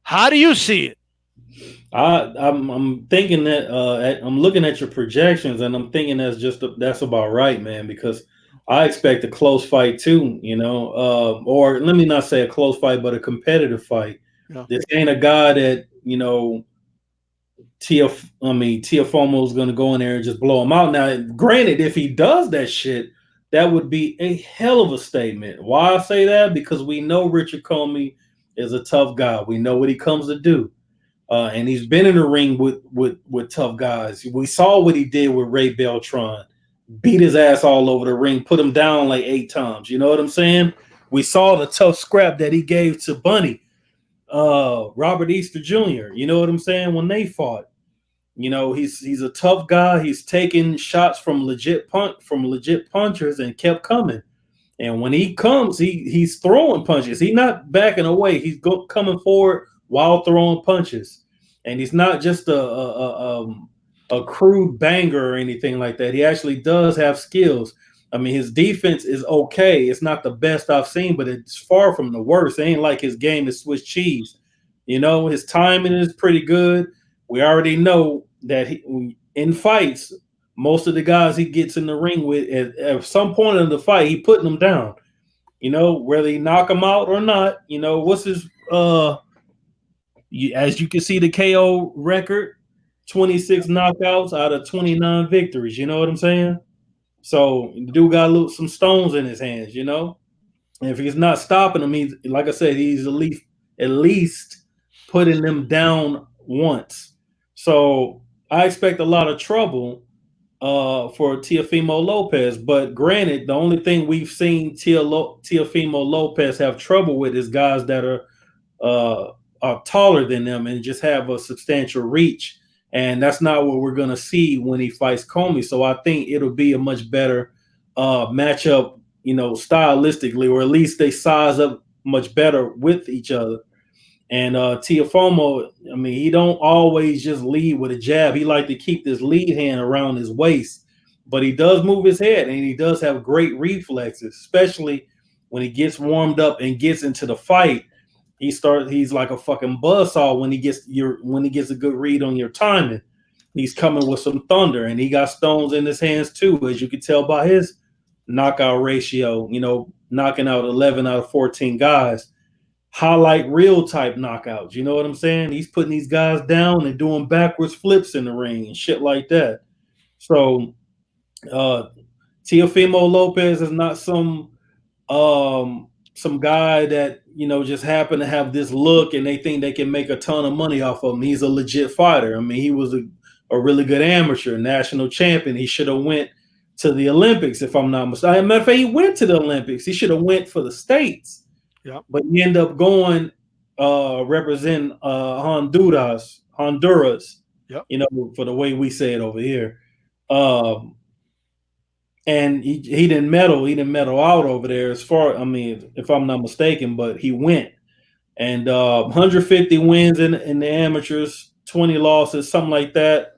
how do you see it? I'm thinking that I'm looking at your projections, and I'm thinking that's about right, man, because I expect a close fight too, or let me not say a close fight, but a competitive fight. Yeah. This ain't a guy that, Teófimo is going to go in there and just blow him out. Now, granted, if he does that shit, that would be a hell of a statement. Why I say that? Because we know Richard Commey is a tough guy. We know what he comes to do. And he's been in the ring with tough guys. We saw what he did with Ray Beltran. Beat his ass all over the ring, put him down like 8 times. You know what I'm saying? We saw the tough scrap that he gave to Bunny. Robert Easter Jr. You know what I'm saying? When they fought, he's a tough guy. He's taking shots from legit punchers and kept coming. And when he comes, he's throwing punches. He's not backing away. He's coming forward while throwing punches. And he's not just a crude banger or anything like that. He actually does have skills. I mean, his defense is okay. It's not the best I've seen, but it's far from the worst. It ain't like his game is Swiss cheese. His timing is pretty good. We already know that in fights, most of the guys he gets in the ring with, at some point in the fight, he putting them down. Whether he knock them out or not. What's his as you can see the KO record, 26 knockouts out of 29 victories. You know what I'm saying? So the dude got some stones in his hands, And if he's not stopping them, he's, like I said, he's at least putting them down once. So I expect a lot of trouble for Teófimo López. But granted, the only thing we've seen Teófimo López have trouble with is guys that are taller than them and just have a substantial reach. And that's not what we're going to see when he fights Commey. So I think it'll be a much better matchup, stylistically, or at least they size up much better with each other. And Teófimo, I mean, he don't always just lead with a jab. He like to keep this lead hand around his waist. But he does move his head, and he does have great reflexes, especially when he gets warmed up and gets into the fight. He's like a fucking buzzsaw when he gets a good read on your timing. he's coming with some thunder, and he got stones in his hands too, as you can tell by his knockout ratio. Knocking out 11 out of 14 guys. Highlight real type knockouts. You know what I'm saying? He's putting these guys down and doing backwards flips in the ring and shit like that. So uh Teófimo López is not some guy that just happen to have this look and they think they can make a ton of money off of him. He's a legit fighter. I mean, he was a really good amateur, national champion. He should have went to the Olympics, if I'm not mistaken. Matter of fact, he went to the Olympics. He should have went for the states. Yep. But he ended up going represent Honduras. Yep. For the way we say it over here. And he didn't medal. He didn't medal out over there. If I'm not mistaken, but he went. And 150 wins in the amateurs, 20 losses, something like that.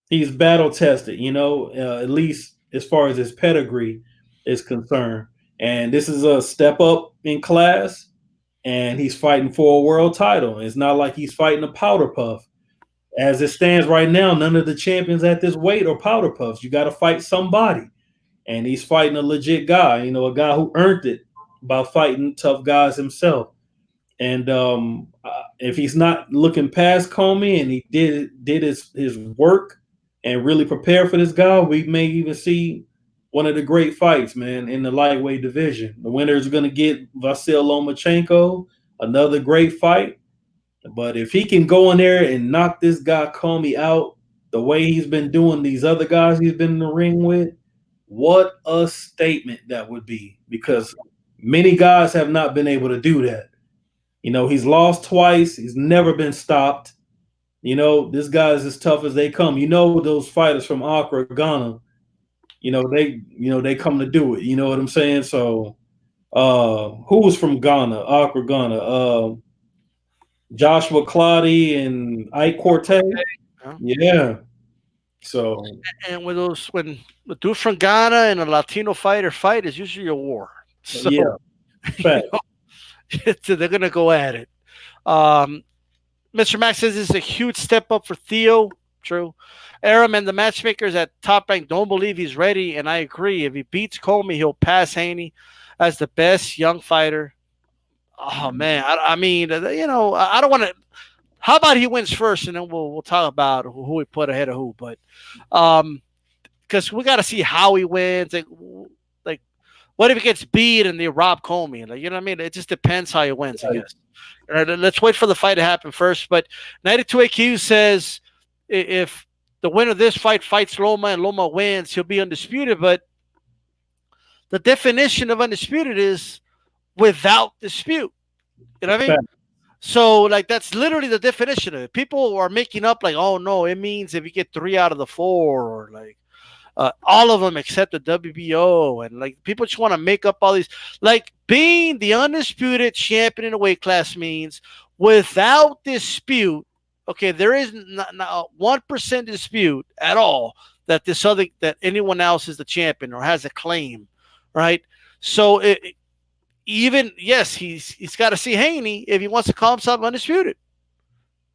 He's battle tested, at least as far as his pedigree is concerned. And this is a step up in class, and he's fighting for a world title. It's not like he's fighting a powder puff. As it stands right now, none of the champions at this weight are powder puffs. You got to fight somebody. And he's fighting a legit guy, a guy who earned it by fighting tough guys himself. And if he's not looking past Commey and he did his work and really prepare for this guy, we may even see one of the great fights, man, in the lightweight division. The winner is going to get Vasyl Lomachenko, another great fight. But if he can go in there and knock this guy Commey out the way he's been doing these other guys he's been in the ring with, what a statement that would be, because many guys have not been able to do that. He's lost twice. He's never been stopped. This guy is as tough as they come. Those fighters from Accra, Ghana, they come to do it. You know what I'm saying? So who was from Ghana, Accra, Ghana? Joshua Clottey and Ike Cortez. Yeah. So, and when the dude from Ghana and a Latino fighter fight, is usually a war. So, yeah, so they're gonna go at it. Mr. Max says this is a huge step up for Theo. True. Aram and the matchmakers at Top Rank don't believe he's ready, and I agree. If he beats Commey, he'll pass Haney as the best young fighter. Oh man, I mean, I don't want to. How about he wins first, and then we'll talk about who we put ahead of who. But because we got to see how he wins. Like, what if he gets beat and they rob Commey? Like, you know what I mean? It just depends how he wins, I guess. All right, let's wait for the fight to happen first. But 92 AQ says if the winner of this fight fights Loma and Loma wins, he'll be undisputed. But the definition of undisputed is without dispute. You know what I mean? So, that's literally the definition of it. People are making up oh, no, it means if you get 3 out of the 4, or all of them except the WBO. And, people just want to make up all these. Being the undisputed champion in a weight class means without dispute, okay, there is not 1% dispute at all that that anyone else is the champion or has a claim, right? So, he's got to see Haney if he wants to call himself undisputed,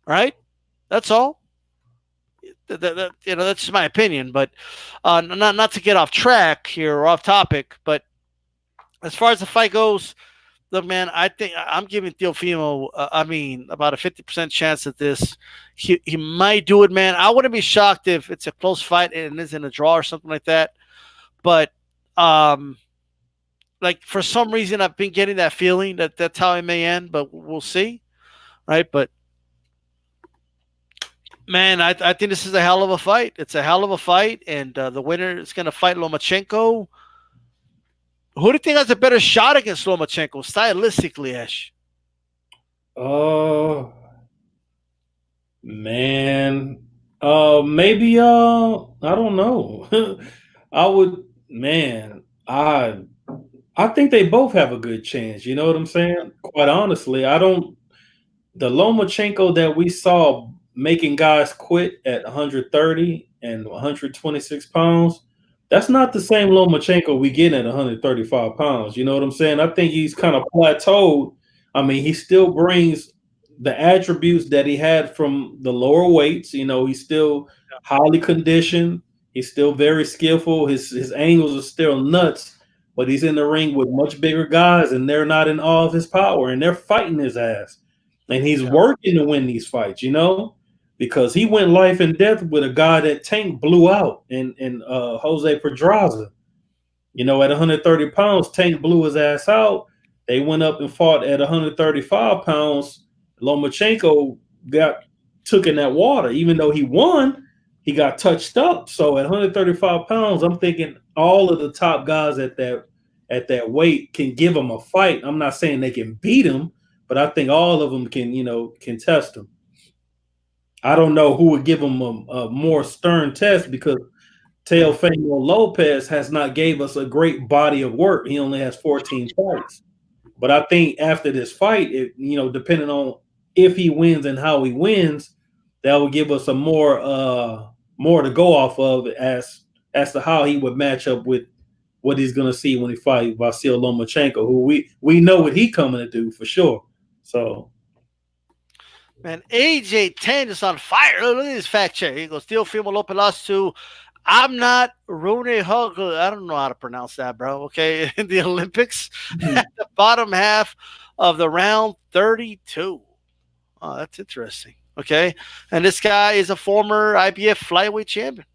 right? That's all. That's just my opinion, but not to get off track here or off topic. But as far as the fight goes, look, man, I think I'm giving Teófimo, about a 50% chance that this he might do it, man. I wouldn't be shocked if it's a close fight and it's in a draw or something like that. But for some reason, I've been getting that feeling that that's how it may end, but we'll see, right? But man, I think this is a hell of a fight. It's a hell of a fight, and the winner is going to fight Lomachenko. Who do you think has a better shot against Lomachenko, stylistically, Ash? Man, maybe I don't know. I would, man, I think they both have a good chance. You know what I'm saying? Quite honestly, the Lomachenko that we saw making guys quit at 130 and 126 pounds, that's not the same Lomachenko we get at 135 pounds. You know what I'm saying? I think he's kind of plateaued. I mean, he still brings the attributes that he had from the lower weights. He still highly conditioned. He's still very skillful. His angles are still nuts, but he's in the ring with much bigger guys, and they're not in all of his power, and they're fighting his ass. And he's Yeah. working to win these fights, because he went life and death with a guy that Tank blew out in Jose Pedraza. At 130 pounds, Tank blew his ass out. They went up and fought at 135 pounds. Lomachenko got took in that water. Even though he won, he got touched up. So at 135 pounds, I'm thinking all of the top guys at that weight can give him a fight. I'm not saying they can beat him, but I think all of them can test him. I don't know who would give him a more stern test because Teófimo López has not gave us a great body of work. He only has 14 fights. But I think after this fight, depending on if he wins and how he wins, that will give us a more to go off of as to how he would match up with what he's going to see when he fight Vasyl Lomachenko, who we know what he coming to do for sure. So, man, AJ10 is on fire. Look at this fact check. He goes, Teófimo López lost to I'm not Rune Huggle. I don't know how to pronounce that, bro. Okay. In the Olympics at the bottom half of the round 32. Oh, that's interesting. Okay. And this guy is a former IBF flyweight champion.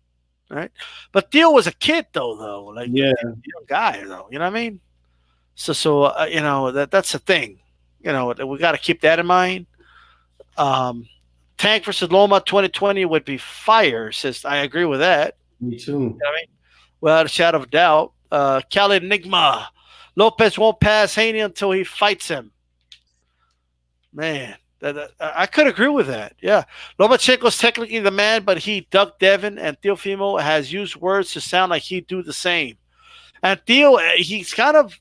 Right. But Theo was a kid, though. Like, yeah, a young guy, though. You know what I mean? So that's the thing. We got to keep that in mind. Tank versus Loma 2020 would be fire. Says I agree with that. Me too. You know what I mean? Without a shadow of a doubt. Cali Enigma. Lopez won't pass Haney until he fights him. Man, I could agree with that. Yeah. Lomachenko's technically the man, but he ducked Devin, and Teófimo has used words to sound like he'd do the same. And Theo, he's kind of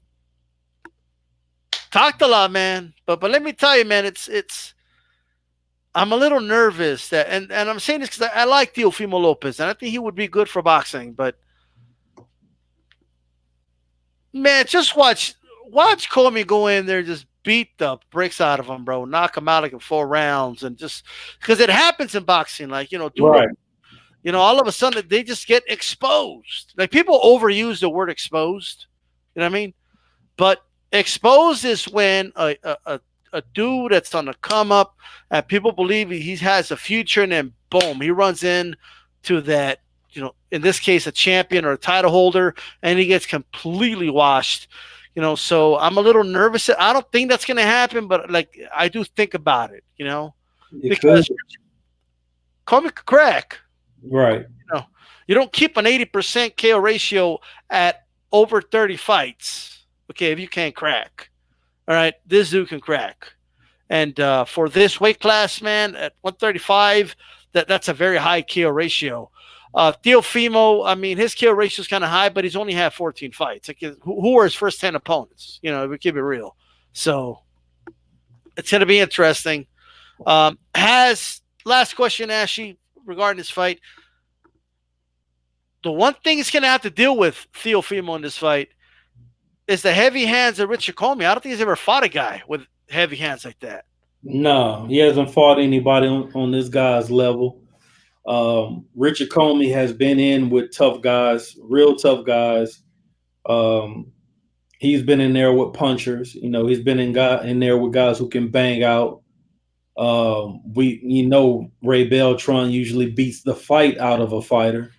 talked a lot, man. But let me tell you, man, it's I'm a little nervous that, and I'm saying this because I like Teófimo López, and I think he would be good for boxing. But man, just watch Commey go in there, just beat the bricks out of him, bro. Knock him out like in 4 rounds, and just because it happens in boxing, like right. All of a sudden they just get exposed. Like people overuse the word exposed. You know what I mean? But exposed is when a dude that's on the come up and people believe he has a future, and then boom, he runs in to that, in this case, a champion or a title holder, and he gets completely washed. So I'm a little nervous. I don't think that's going to happen, but like I do think about it, because Commey could crack. Right. You don't keep an 80% KO ratio at over 30 fights. Okay, if you can't crack. All right, this dude can crack. And for this weight class, man, at 135, that's a very high KO ratio. Teófimo, I mean, his KO ratio is kind of high, but he's only had 14 fights. Like, who are his first 10 opponents? We keep it real. So it's going to be interesting. Last question, Ashley, regarding this fight. The one thing he's going to have to deal with, Teófimo, in this fight, is the heavy hands of Richard Commey. I don't think he's ever fought a guy with heavy hands like that. No, he hasn't fought anybody on this guy's level. Richard Commey has been in with tough guys, real tough guys. He's been in there with punchers. He's been in there with guys who can bang out. Ray Beltran usually beats the fight out of a fighter.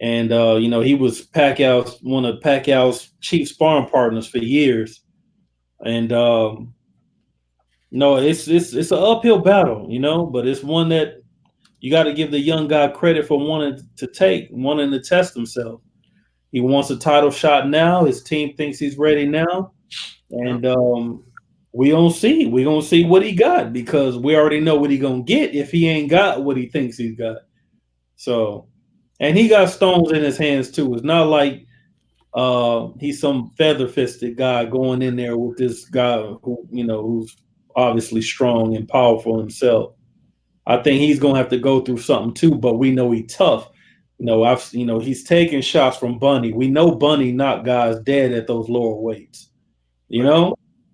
And, he was one of Pacquiao's chief sparring partners for years. And, no, it's an uphill battle, but it's one that you got to give the young guy credit for wanting to test himself. He wants a title shot now. His team thinks he's ready now. And we gonna see. We're going to see what he got, because we already know what he going to get if he ain't got what he thinks he's got. So... And he got stones in his hands too. It's not like he's some feather-fisted guy going in there with this guy who's obviously strong and powerful himself. I think he's gonna have to go through something too. But we know he's tough. He's taking shots from Bunny. We know Bunny knocked guys dead at those lower weights.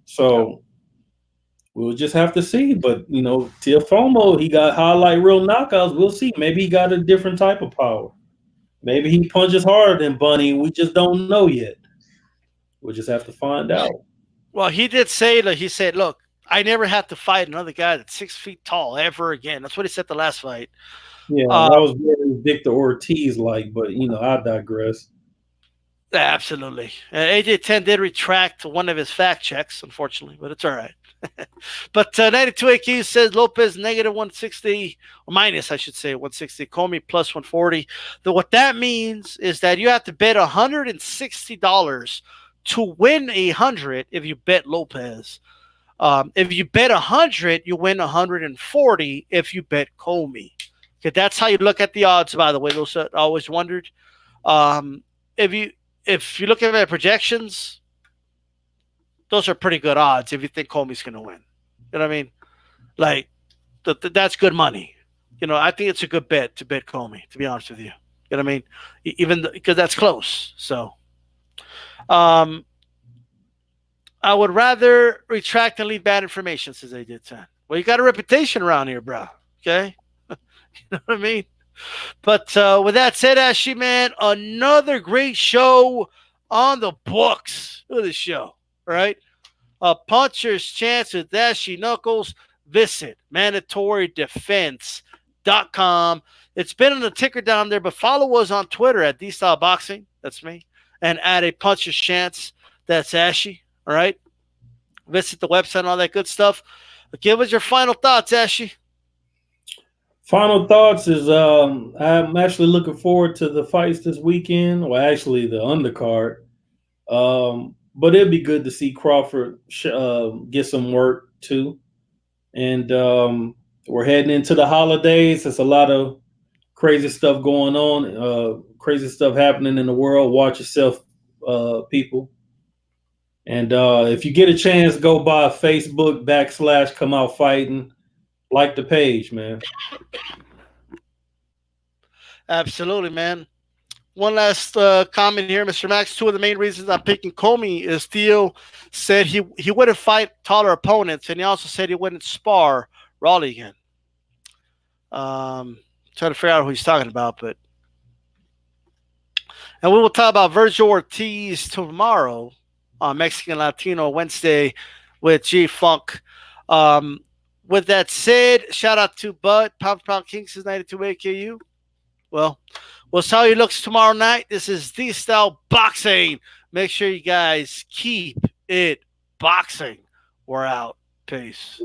So we'll just have to see. But Teófimo, he got highlight real knockouts. We'll see. Maybe he got a different type of power. Maybe he punches harder than Bunny. We just don't know yet. We'll just have to find out. Well, he did say that he said, "Look, I never have to fight another guy that's 6 feet tall ever again." That's what he said the last fight. Yeah, Uh, that was very Victor Ortiz like, but I digress. Absolutely. AJ10 did retract one of his fact checks, unfortunately, but it's all right. But 92 AQ says Lopez negative 160, or minus, I should say, 160. Commey plus 140. What that means is that you have to bet $160 to win 100 if you bet Lopez. If you bet 100, you win 140 if you bet Commey. Okay, that's how you look at the odds, by the way. Those I always wondered. If you look at projections, those are pretty good odds if you think Comey's going to win. You know what I mean? Like, that's good money. I think it's a good bet to bet Commey, to be honest with you. You know what I mean? Even because that's close. So, I would rather retract and leave bad information, says they did 10. Well, you got a reputation around here, bro. Okay? You know what I mean? But with that said, Ashley, man, another great show on the books. Look at this show, right? Puncher's Chance with Ashley Knuckles. Visit mandatorydefense.com. It's been on the ticker down there, but follow us on Twitter at DStyleBoxing. That's me. And at a Puncher's Chance. That's Ashley. All right? Visit the website and all that good stuff. Give us your final thoughts, Ashley. Final thoughts is I'm actually looking forward to the fights this weekend. Well, actually, the undercard. But it'd be good to see Crawford get some work too. And we're heading into the holidays. There's a lot of crazy stuff going on, crazy stuff happening in the world. Watch yourself, people. And if you get a chance, go by Facebook / Come Out Fighting. Like the page, man. Absolutely, man. One last comment here, Mr. Max. Two of the main reasons I'm picking Commey is Theo said he wouldn't fight taller opponents, and he also said he wouldn't spar Raleigh again. Trying to figure out who he's talking about, and we will talk about Virgil Ortiz tomorrow on Mexican Latino Wednesday with G Funk. With that said, shout out to Bud, Pound King says 92 AKU. Well, we'll see how he looks tomorrow night. This is DStyleBoxing. Make sure you guys keep it boxing. We're out. Peace.